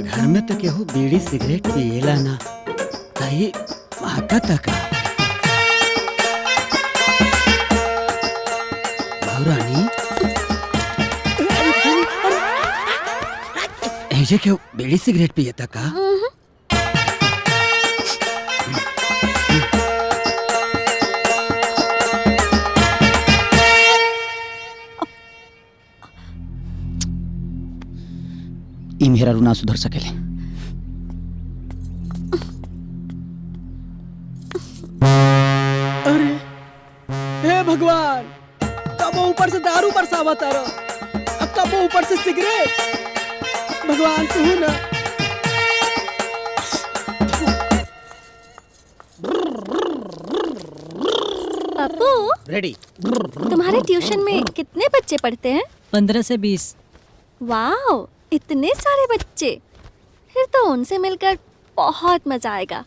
घर में तो केहू बीड़ी सिगरेट पिएला ना ताई माता तक बहुरानी ऐसे क्यों बीड़ी सिगरेट पिए तक का?
ई मेरा रूना सुधर सकेले।
अरे हे भगवान कब ऊपर से दारू बरसावा तारो अब कब ऊपर से सिगरेट। भगवान तू ना।
पप्पू
रेडी।
तुम्हारे ट्यूशन में कितने बच्चे पढ़ते हैं?
15 से 20।
वाओ इतने सारे बच्चे। फिर तो उनसे मिलकर बहुत मजा आएगा।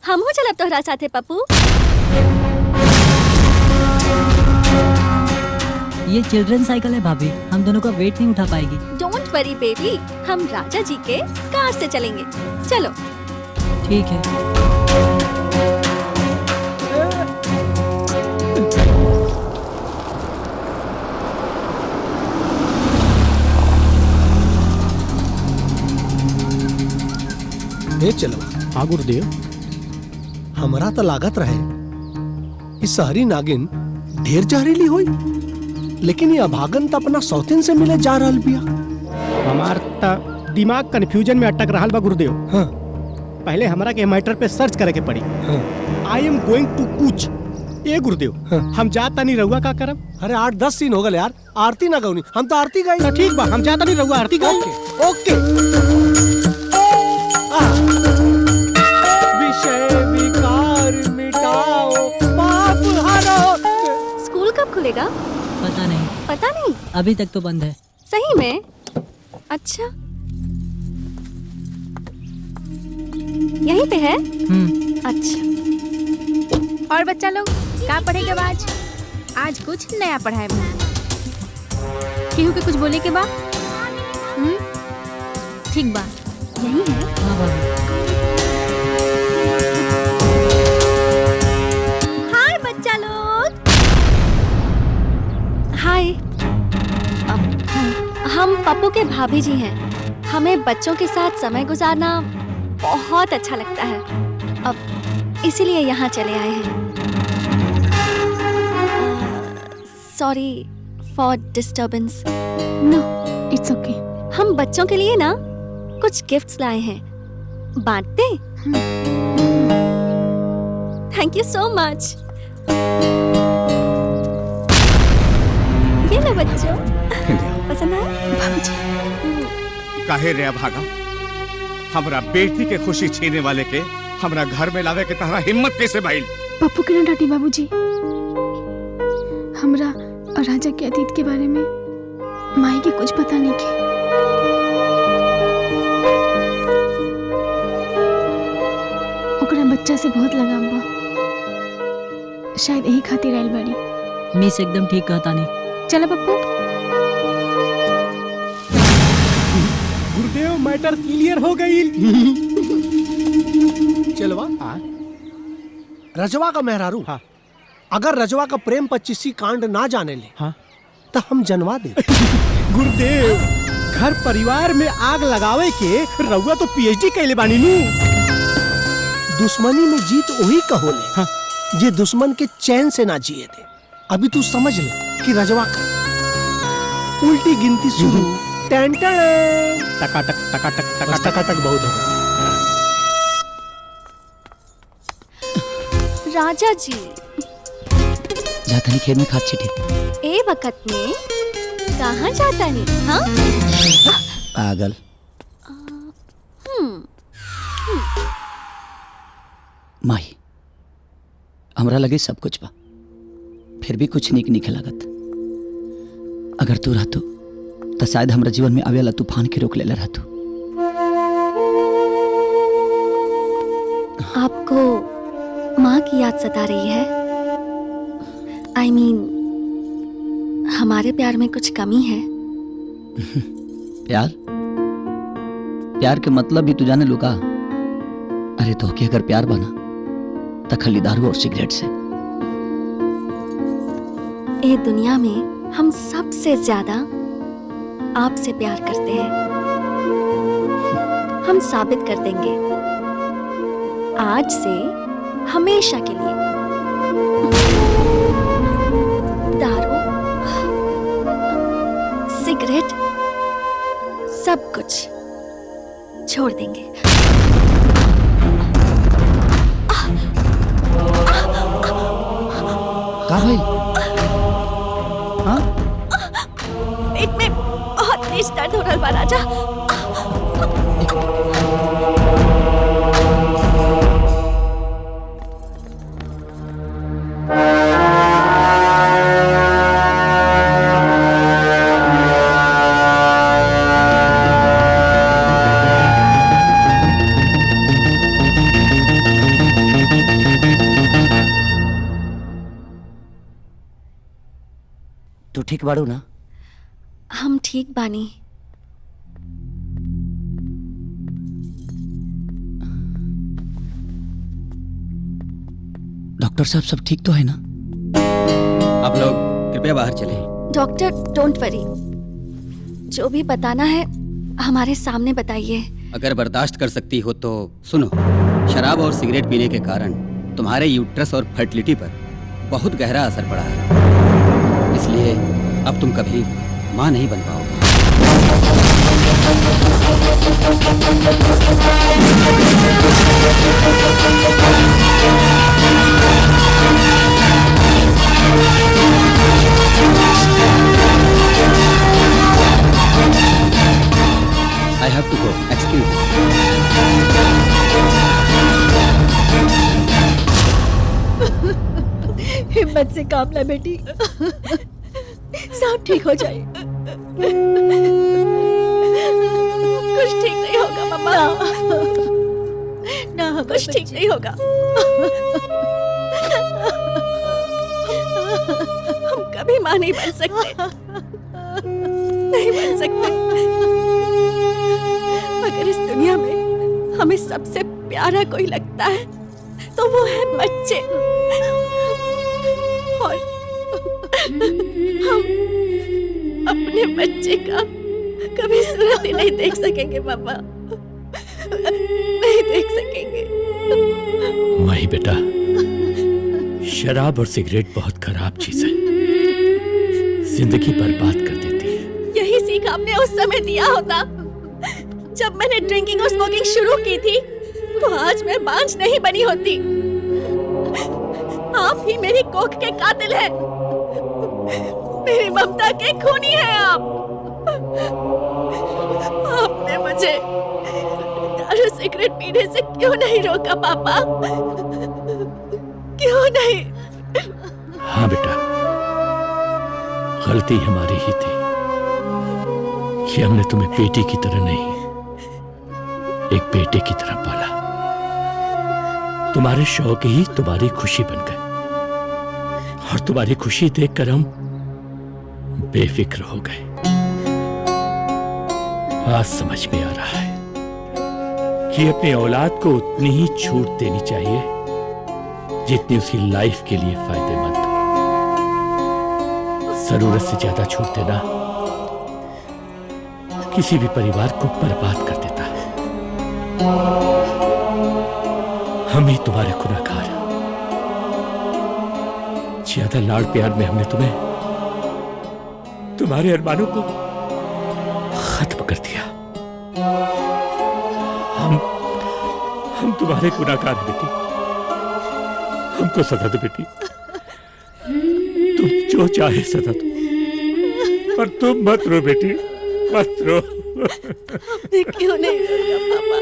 हम हो चलब तोहरा साथे पप्पू।
ये चिल्ड्रन साइकिल है भाभी, हम दोनों का वेट नहीं उठा पाएगी।
डोंट वरी बेबी, हम राजा जी के कार से चलेंगे। चलो।
ठीक है।
ए चलो।
हाँ गुरुदेव।
हमारा तो लागत रहे इस शहरी नागिन ढेर जहरीली हुई, लेकिन ये अभागन तो अपना सौतीन से मिले जा रहल बिया। हमार दिमाग कंफ्यूजन में अटक रहा बा गुरुदेव। हाँ। पहले हमरा के मैटर पे सर्च करे के पड़ी। हाँ। आई एम गोइंग टू कुछ। ए गुरुदेव, हाँ। हम जाता नहीं रहुआ का करब?
अरे 8-10 सीन हो गए यार, आरती ना गौनी, हम तो आरती गाई।
ठीक बा, हम जाता नहीं रहुआ आरती गाई।
ओके। विषय विकार मिटाओ, पाप हरो।
स्कूल कब खुलेगा?
पता नहीं।
पता नहीं?
अभी तक तो बंद है।
सही में? अच्छा, यहीं पे है? अच्छा।
और बच्चा लोग का पढ़ेगा आज? आज कुछ नया पढ़ाए केहू के कुछ बोले के बा? ठीक बा,
यही है। हाय बच्चा लोग। हाय, हम पप्पू के भाभी जी हैं। हमें बच्चों के साथ समय गुजारना बहुत अच्छा लगता है, अब इसीलिए यहाँ चले आए हैं। Sorry for disturbance.
No, it's okay.
हम बच्चों के लिए ना कुछ गिफ्ट्स लाए हैं, बांटते? Thank you so much. ये लो बच्चों, पसंद आया?
बाबूजी।
काहे रे भागा, हमरा बेटी के खुशी छीने वाले के हमरा घर में लावे के तहरा हिम्मत कैसे भइल?
पप्पू के ना डांटी बाबूजी। हमरा और राजा के अतीत के बारे में माई के कुछ पता नहीं के। ओकरा बच्चा से बहुत लगाव बा, शायद यही खातिर आइल बाड़ी।
मिस एकदम ठीक कहता नहीं।
चला पप्पू।
गुरुदेव, मैटर क्लियर हो गई।
चलवा रजवा का मेहरारू। हाँ। अगर रजवा का प्रेम 25 कांड ना जाने ले, हाँ, तो हम जनवा दे।
गुरुदेव, घर परिवार में आग लगावे के रउआ तो पीएचडी कैले बानी नु।
दुश्मनी में जीत वही कहोले, हाँ, जे दुश्मन के चैन से ना जिए थे। अभी तू समझ ले कि रजवा का उल्टी गिनती शुरू।
टकाटक टकाटक टकाटक
टकाटक बहुत हो।
राजा जी,
जाता नहीं खेत में खाद छिटे।
ए वक्त में कहाँ जाता नहीं? हाँ?
पागल। माही, हमरा लगे सब कुछ बा, फिर भी कुछ नीक निकल लागत। अगर तू रहतू तो शायद हमरा जीवन में आवेला तूफान के रोक लेला रहतू।
आपको माँ की याद सता रही है? I mean, हमारे प्यार में कुछ कमी है?
प्यार? प्यार के मतलब भी तू जाने लुका? अरे तो कि अगर प्यार बना तो खाली दारू और सिगरेट से।
ये दुनिया में हम सबसे ज्यादा आपसे प्यार करते हैं। हम साबित कर देंगे, आज से हमेशा के लिए। दारू, सिगरेट, सब कुछ छोड़ देंगे।
का भाई? हाँ?
पेट में बहुत तेज दर्द हो रहा बा राजा।
तू ठीक बाड़ू ना?
हम ठीक बानी।
डॉक्टर साहब सब ठीक तो है ना?
आप लोग कृपया बाहर चलें।
डॉक्टर डोंट वरी, जो भी बताना है हमारे सामने बताइए।
अगर बर्दाश्त कर सकती हो तो सुनो। शराब और सिगरेट पीने के कारण तुम्हारे यूट्रस और फर्टिलिटी पर बहुत गहरा असर पड़ा है, इसलिए अब तुम कभी माँ नहीं बन पाओगे। Have to go, excuse.
हिम्मत से काम ले बेटी, सब ठीक हो जाए।
कुछ ठीक नहीं होगा मम्मा,
ना
कुछ ठीक नहीं होगा। हम कभी माँ नहीं बन सकते, नहीं बन सकते। अगर इस दुनिया में हमें सबसे प्यारा कोई लगता है तो वो है बच्चे, और हम अपने बच्चे का कभी सूरत ही नहीं देख सकेंगे मम्मा, नहीं देख सकेंगे।
वही बेटा, शराब और सिगरेट बहुत खराब चीज है, जिंदगी बर्बाद कर देती है।
यही सीख आपने उस समय दिया होता जब मैंने ड्रिंकिंग और स्मोकिंग शुरू की थी, तो आज मैं बांझ नहीं बनी होती। आप ही मेरी कोख के कातिल हैं, मेरी ममता के खूनी हैं आप। आपने मुझे दारू सिगरेट पीने से क्यों नहीं रोका पापा, क्यों नहीं?
हाँ बेटा, गलती हमारी ही थी कि हमने तुम्हें बेटी की तरह नहीं, एक बेटे की तरह पाला। तुम्हारे शौक ही तुम्हारी खुशी बन गए, और तुम्हारी खुशी देखकर हम बेफिक्र हो गए। आज समझ में आ रहा है कि अपने औलाद को उतनी ही छूट देनी चाहिए जितनी उसकी लाइफ के लिए फायदेमंद हो। जरूरत से ज्यादा छूट देना किसी भी परिवार को बर्बाद कर देता है। हम ही तुम्हारे गुनहगार हैं। ज्यादा लाड़ प्यार में हमने तुम्हारे अरमानों को खत्म कर दिया। हम तुम्हारे गुनहगार हैं बेटी, हमको सजा दो बेटी, तुम जो चाहे सजा दो, पर तुम मत रो बेटी, मत रो।
आपने क्यों नहीं रोका पापा?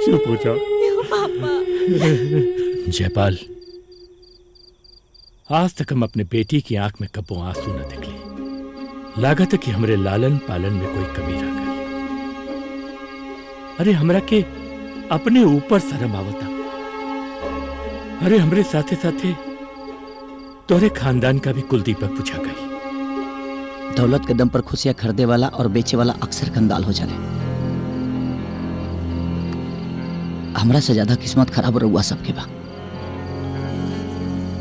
चुप हो जाओ।
क्यों पापा?
जयपाल, आज तक हम अपने बेटी की आंख में कब्बों आंसू न देख लिए। लागत है कि हमरे लालन पालन में कोई कमी रह गई। अरे हमरा के अपने ऊपर शर्म आवता। अरे हमरे साथे साथे तोरे खानदान का भी कुलदीपक बुझा गई।
दौलत के दम पर खुशियां खरीदे वाला और बेचे वाला अक्सर कंगाल हो जाने। हमरा से ज्यादा किस्मत खराब रहुआ सबके बा।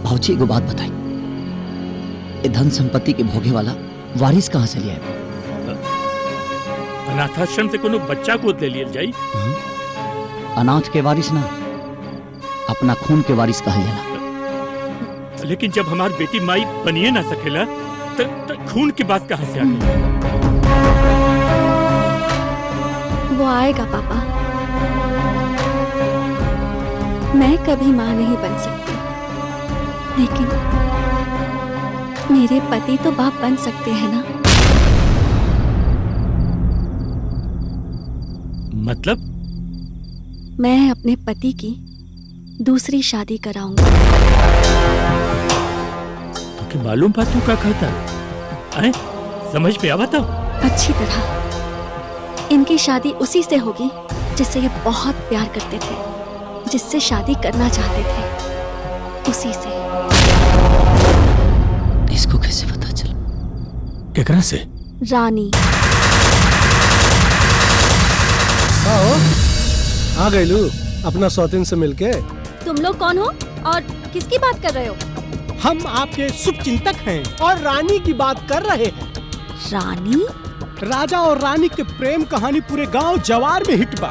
भाऊजी एगो बात बताई, ये धन संपत्ति के भोगे वाला वारिस कहाँ से लिया?
अनाथाश्रम से कोनो बच्चा गोद ले लिया जाई।
अनाथ के वारिस ना, अपना खून के वारिस कहल जाला।
लेकिन जब हमारी बेटी माई बनिए ना सकेला तो खून की बात कहाँ से आ गई?
वो आएगा पापा। मैं कभी माँ नहीं बन सकती, लेकिन मेरे पति तो बाप बन सकते हैं ना।
मतलब?
मैं अपने पति की दूसरी शादी कराऊंगा।
तो क्या मालूम बात तू क्या कहता है? समझ में आवा? तो
अच्छी तरह। इनकी शादी उसी से होगी जिससे ये बहुत प्यार करते थे, जिससे शादी करना चाहते थे, उसी से।
इसको कैसे पता चला?
केकरा से?
रानी।
आ गई लू अपना सौतीन से मिलके।
तुम लोग कौन हो और किसकी बात कर रहे हो?
हम आपके शुभ चिंतक हैं और रानी की बात कर रहे हैं।
रानी?
राजा और रानी के प्रेम कहानी पूरे गांव जवार में हिट बा।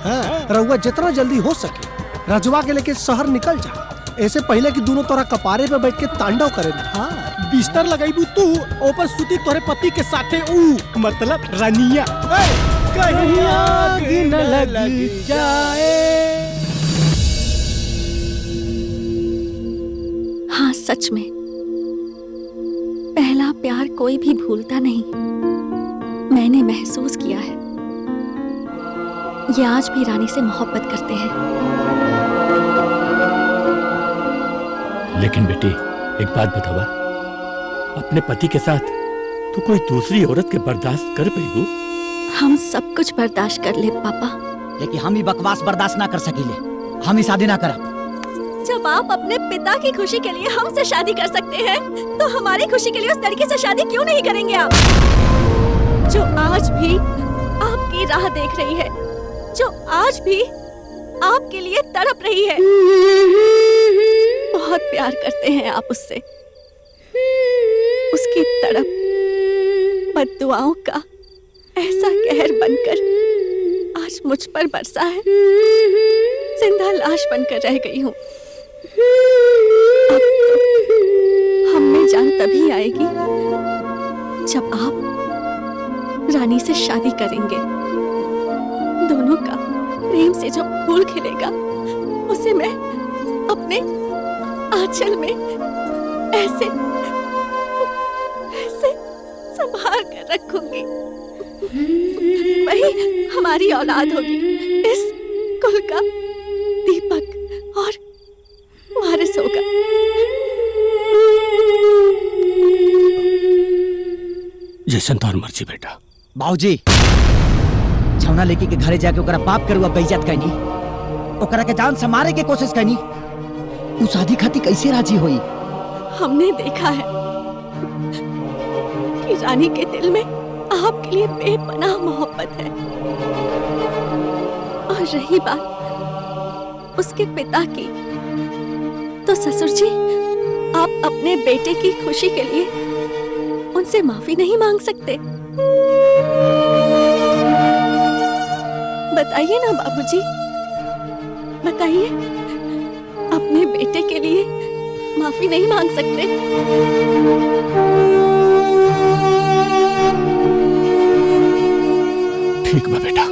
हाँ, रहुआ जितना जल्दी हो सके रजवा के लेके शहर निकल जा, ऐसे पहले कि दोनों तोरा कपारे पे बैठ के तांडव करे। हाँ, बिस्तर लगाईबू तू, ऊपर सुती तोरे पति के साथे ऊ, मतलब रानिया। कहीं आग न लग जाए।
हाँ, सच में पहला प्यार कोई भी भूलता नहीं। मैंने महसूस किया है ये आज भी रानी से मोहब्बत करते हैं।
लेकिन बेटी एक बात बतावा, अपने पति के साथ तू कोई दूसरी औरत के बर्दाश्त कर पेगू?
हम सब कुछ बर्दाश्त कर ले पापा,
लेकिन हम ही बकवास बर्दाश्त ना कर सकीले। हम ही शादी ना करब।
जब आप अपने पिता की खुशी के लिए हमसे शादी कर सकते हैं, तो हमारी खुशी के लिए उस लड़की से शादी क्यों नहीं करेंगे आप, जो आज भी आपकी राह देख रही है, जो आज भी आपके लिए तड़प रही है। बहुत प्यार करते हैं आप उससे। उसकी तड़प बद्दुआओं का ऐसा कहर बनकर आज मुझ पर बरसा है। जिंदा लाश बनकर रह गई हूँ। अब तो हम में जान तभी आएगी जब आप रानी से शादी करेंगे। दोनों का प्रेम से जो फूल खिलेगा, उसे मैं अपने आंचल में ऐसे ऐसे संभाल कर रखूंगी। वही हमारी औलाद होगी, इस कुल का दीपक और वारिस होगा।
जैसन तोहर मर्जी बेटा।
बाबूजी, जौना लड़की के घरे जाके ओकरा बाप के रुआ बेइज्जत कैनी, ओकरा के जान से मारे के कोशिश कैनी, उ शादी खाती कैसे राजी हुई?
हमने देखा है कि रानी के दिल में आपके लिए बेपनाह मोहब्बत है। और रही बात उसके पिता की, तो ससुर जी, आप अपने बेटे की खुशी के लिए उनसे माफी नहीं मांग सकते? बताइए ना बाबूजी, बताइए, अपने बेटे के लिए माफी नहीं मांग सकते?
ठीक बा बेटा।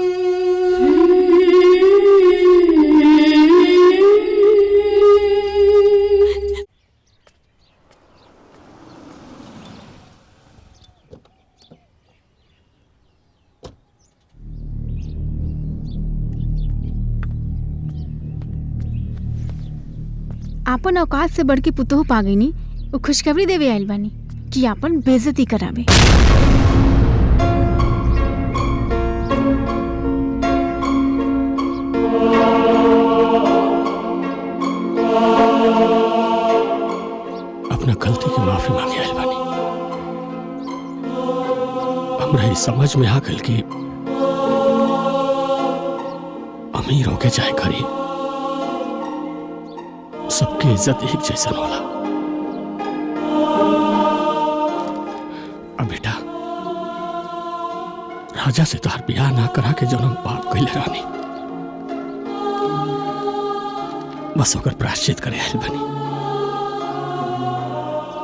आपन औकात से बढ़ के पुतोह पा गई नी, वो खुशखबरी देवे आइल बानी कि आपन बेइज्जती करावे।
अपना गलती की माफी मांगे आइल बानी। हमरा ये समझ में आ गइल कि अमीर होके चाहे गरीब, सबकी इज्जत एक जैसा होला। अब बेटा, राजा से तोहर ब्याह ना करा के जन्म पाप कइले रानी, बस ओकर प्रायश्चित करे आइल बनी।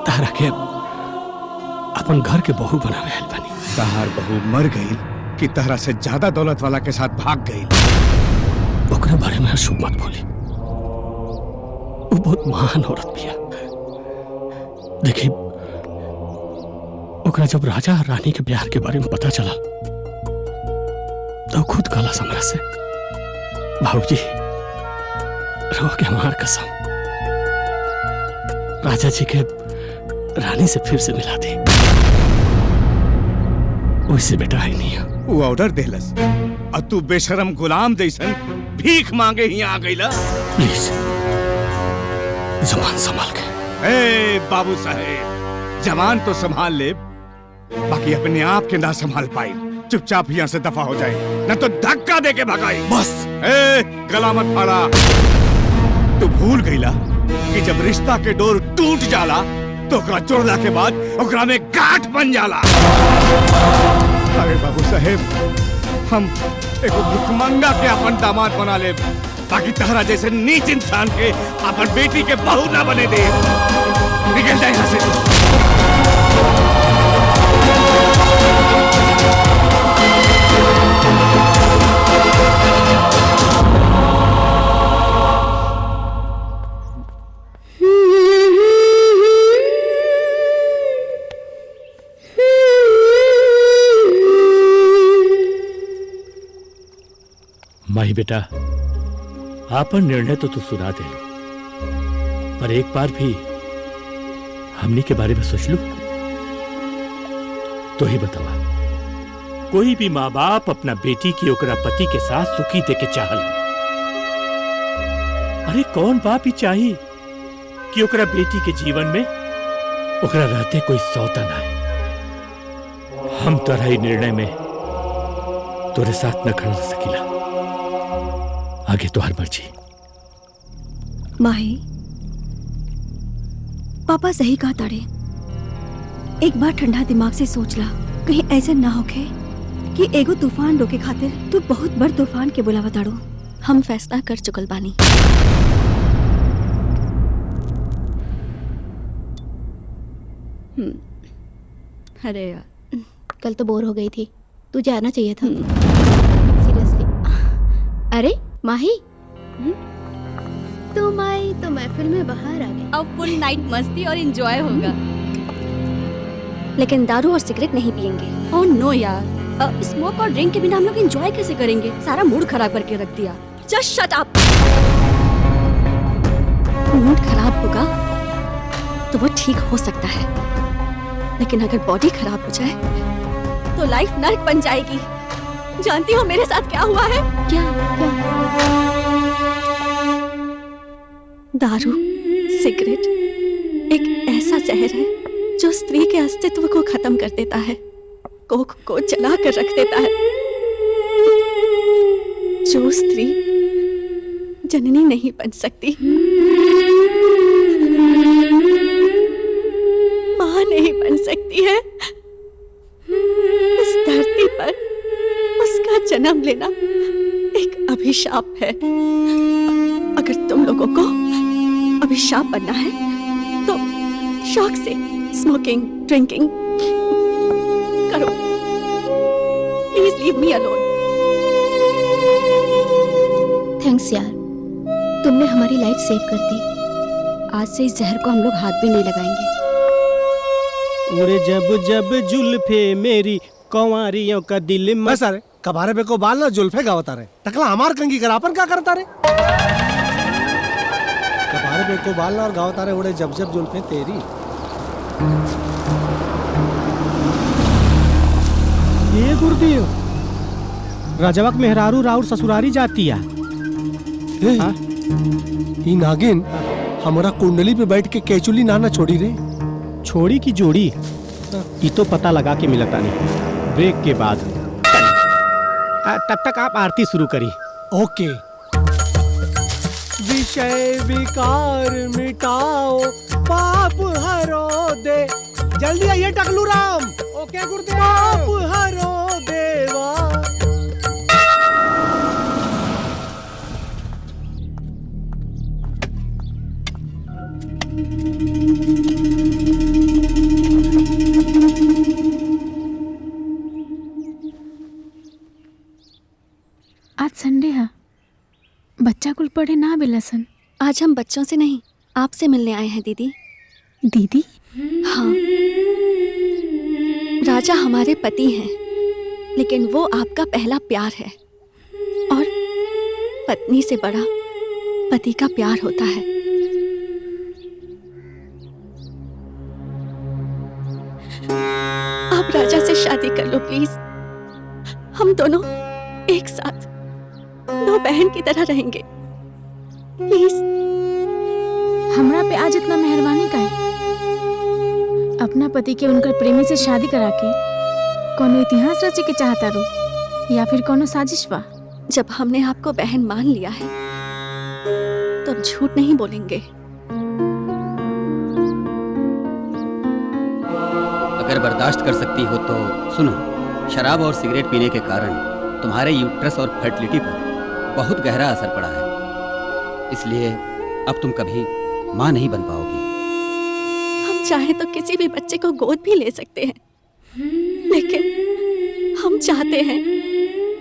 तारा के अपन घर के बहू बनावे आइल बनी।
तहार बहू मर गई कि तहरा से ज्यादा दौलत वाला के साथ भाग गई?
ओकरा बारे में अशुभ मत बोली। वो बहुत महान औरत बिया। देखिए, ओकरा जब राजा और रानी के प्यार के बारे में पता चला, तो खुद काला हमरा से, बाबूजी, रो के हमार कसम, राजा जी के रानी से फिर से मिला दी। वैसे बेटा ही नहीं है।
वो ऑर्डर देलस और तू बेशरम गुलाम जैसन भीख मांगे ही आ गईला।
प्लीज जबान संभाल के।
ए बाबू साहेब, जबान तो संभाल ले, बाकी अपने आप के ना संभाल पाई। चुपचाप यहाँ से दफा हो जाए, न तो धक्का दे के भगाई। बस ए गला मत फाड़ा। तू भूल गईला कि जब रिश्ता के डोर टूट जाला तो ओकरा जोड़ला के बाद ओकरा में गांठ बन जाला। अरे बाबू साहेब, हम एगो भिखमंगा के अपन दामाद बना ले, बाकी तहरा जैसे नीच इंसान के अपन बेटी के बहू ना बने दे। निकल जाए यहाँ से।
माही बेटा, आपन निर्णय तो तू सुना दे, पर एक बार भी हमनी के बारे में सोच लू तो ही बतावा। कोई भी माँ बाप अपना बेटी की ओकरा पति के साथ सुखी दे के चाहल। अरे कौन बाप ही चाही कि ओकरा बेटी के जीवन में ओकरा रहते कोई सौतन आए। हम तोरा ही निर्णय में तोरे साथ न खड़ा सकीला, आगे तो हर मर्जी।
माही, पापा सही कहा तारे। एक बार ठंडा दिमाग से सोच ला, कहीं ऐसे ना होके कि एगो तूफान रोके खातिर तू बहुत बड़ तूफान के बुलावा ताड़ो। हम फैसला कर चुकल बानी।
अरे यार, कल तो बोर हो गई थी, तू जाना चाहिए था। सीरियसली। अरे माही, तुम आई तो महफिल में बाहर आ गई।
अब फुल नाइट मस्ती और एंजॉय होगा, लेकिन दारू और सिगरेट नहीं पियेंगे। ओह नो यार, स्मोक और ड्रिंक के बिना हम लोग एंजॉय कैसे करेंगे? सारा मूड खराब करके रख दिया। Just shut up. मूड खराब होगा तो वो ठीक हो सकता है, लेकिन अगर बॉडी खराब हो जाए तो लाइफ नर्क बन जाएगी। जानती हो मेरे साथ क्या हुआ है? क्या? दारू, सिगरेट एक ऐसा जहर है जो स्त्री के अस्तित्व को खत्म कर देता है, कोख को जला कर रख देता है। जो स्त्री जननी नहीं बन सकती, मां नहीं बन सकती है, इस धरती पर उसका जन्म लेना एक अभिशाप है। अगर तुम लोगों को अभिशाप बनना है तो शौक से स्मोकिंग, ड्रिंकिंग करो। Please leave me alone.
Thanks यार, तुमने हमारी लाइफ सेव कर दी।
आज से इस जहर को हम लोग हाथ भी नहीं लगाएंगे।
उड़े जब जब जुल्फे मेरी कंवारियों का दिल में।
बस अरे कबारे पे को बाल ना जुल्फे गावता रे, टकला हमार कंगी करापन का करता रे। कबारे पे को बाल ना और गावता रे, उड़े जब जब जुल्फे तेरी।
ये गुरुदेव, राजवक मेहरारू राउर ससुरारी जाती है।
ई नागिन हमारा कुंडली पे बैठ के केचुली नाना छोड़ी रे।
छोड़ी की जोड़ी ये तो पता लगा के मिलता नहीं, ब्रेक के बाद। तब तक आप आरती शुरू करी।
ओके। विषय विकार मिटाओ, पाप हरो दे। जल्दी आइए टकलू राम। ओके गुरुदेव। पाप हरो देवा।
आज संडे है, बच्चा कुल पढ़े ना बिलसन।
आज हम बच्चों से नहीं, आपसे मिलने आए हैं दीदी।
दीदी?
हाँ, राजा हमारे पति हैं, लेकिन वो आपका पहला प्यार है, और पत्नी से बड़ा पति का प्यार होता है। आप राजा से शादी कर लो प्लीज। हम दोनों एक साथ दो बहन की तरह रहेंगे, प्लीज।
हमरा पे आज इतना मेहरबानी का है? अपना पति के उनकर प्रेमी से शादी करा के कोनो इतिहास रचे के चाहता रो, या फिर कोनो साजिश बा?
जब हमने आपको बहन मान लिया है तो अब झूठ नहीं बोलेंगे।
अगर बर्दाश्त कर सकती हो तो सुनो, शराब और सिगरेट पीने के कारण तुम्हारे यूट्रस और फर्टिलिटी पर बहुत गहरा असर पड़ा है, इसलिए अब तुम कभी मां नहीं बन पाओगी।
हम चाहे तो किसी भी बच्चे को गोद भी ले सकते हैं, लेकिन हम चाहते हैं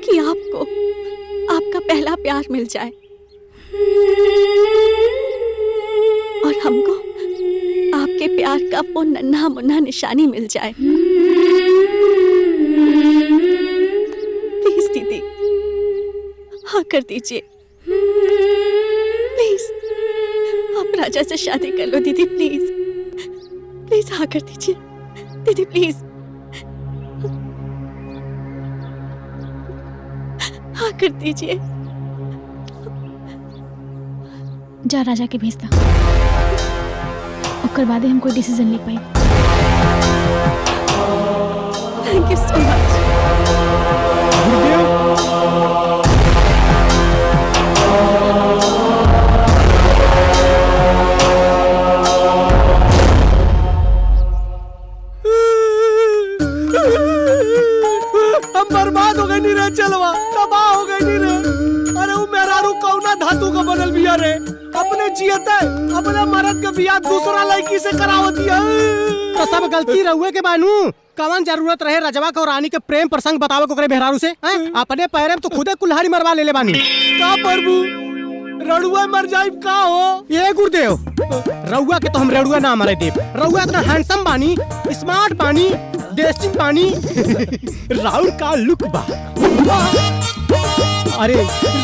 कि आपको आपका पहला प्यार मिल जाए और हमको आपके प्यार का वो नन्हा मुन्ना निशानी मिल जाए। प्लीज दीदी, हाँ कर दीजिए प्लीज। आप राजा से शादी कर लो दीदी, प्लीज प्लीज हाँ कर दीजिए दीदी, प्लीज हाँ कर दीजिए।
जा राजा के भेजता, ओकर बादे हम कोई डिसीजन ले पाई।
Thank you so much.
हम बर्बाद हो गए नी रे, चलवा तबाह हो गए नी रे। अरे वो मेहरारू कौना धातु का बनल बिया रे, अपने जियते अपने मर्द के बियाह दूसरा लड़की से करावती है।
तो सब गलती रहुए के बानू, कवन जरूरत रहे रजवा को रानी के प्रेम प्रसंग बतावे को करे मेहरारू से? अपने पैरे में तो खुदे कुल्हाड़ी मरवा ले बानी।
का प्रभु रड़ुआ मर जाए का हो?
ये गुरुदेव रहुआ के तो हम रड़ुआ ना मरे देव। रहुआ इतना हैंडसम बानी, स्मार्ट बानी, देसी बानी, राउर का लुक बा। अरे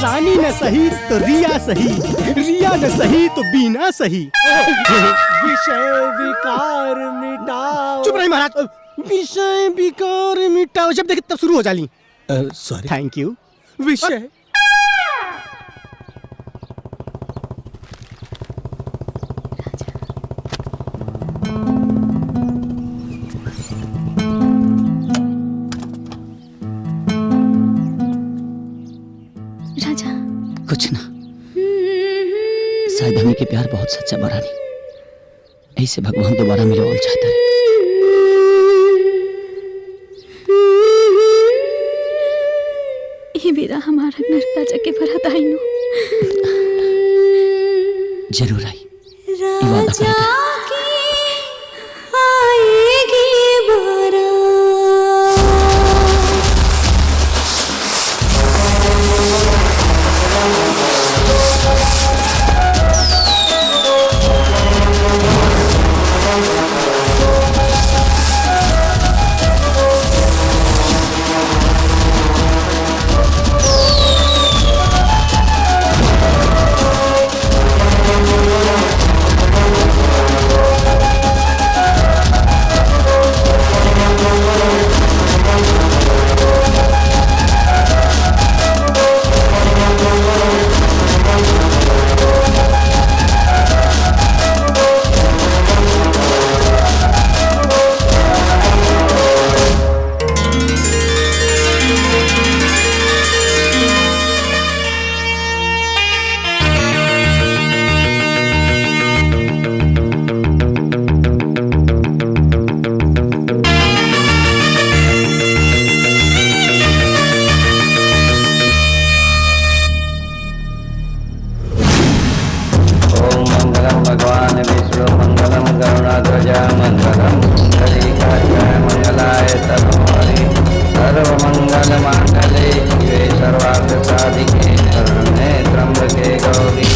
रानी न सही तो रिया सही, रिया न सही तो बीना सही।
विषय विकार मिटाओ।
चुप रही महाराज। विषय विकार मिटाओ जब देखे तब शुरू हो जाली।
Sorry
thank you.
विषय
राजा
कुछ ना, शायद हमें के प्यार बहुत सच्चा बा रानी, ऐसे भगवान दोबारा मिले और चाहता है।
ये बेरा हमारा नर राजा के भरत आई नो।
जरूर आई, वादा करता है।
भगवान विष्णु मंगलम करुणाध्वजा मंगलम श्रीकाय मंगलाय तनोहरि सर्वमंगल मांगल्ये शिवे सर्वार्थ साधिके शरण्ये त्र्यंबके गौरी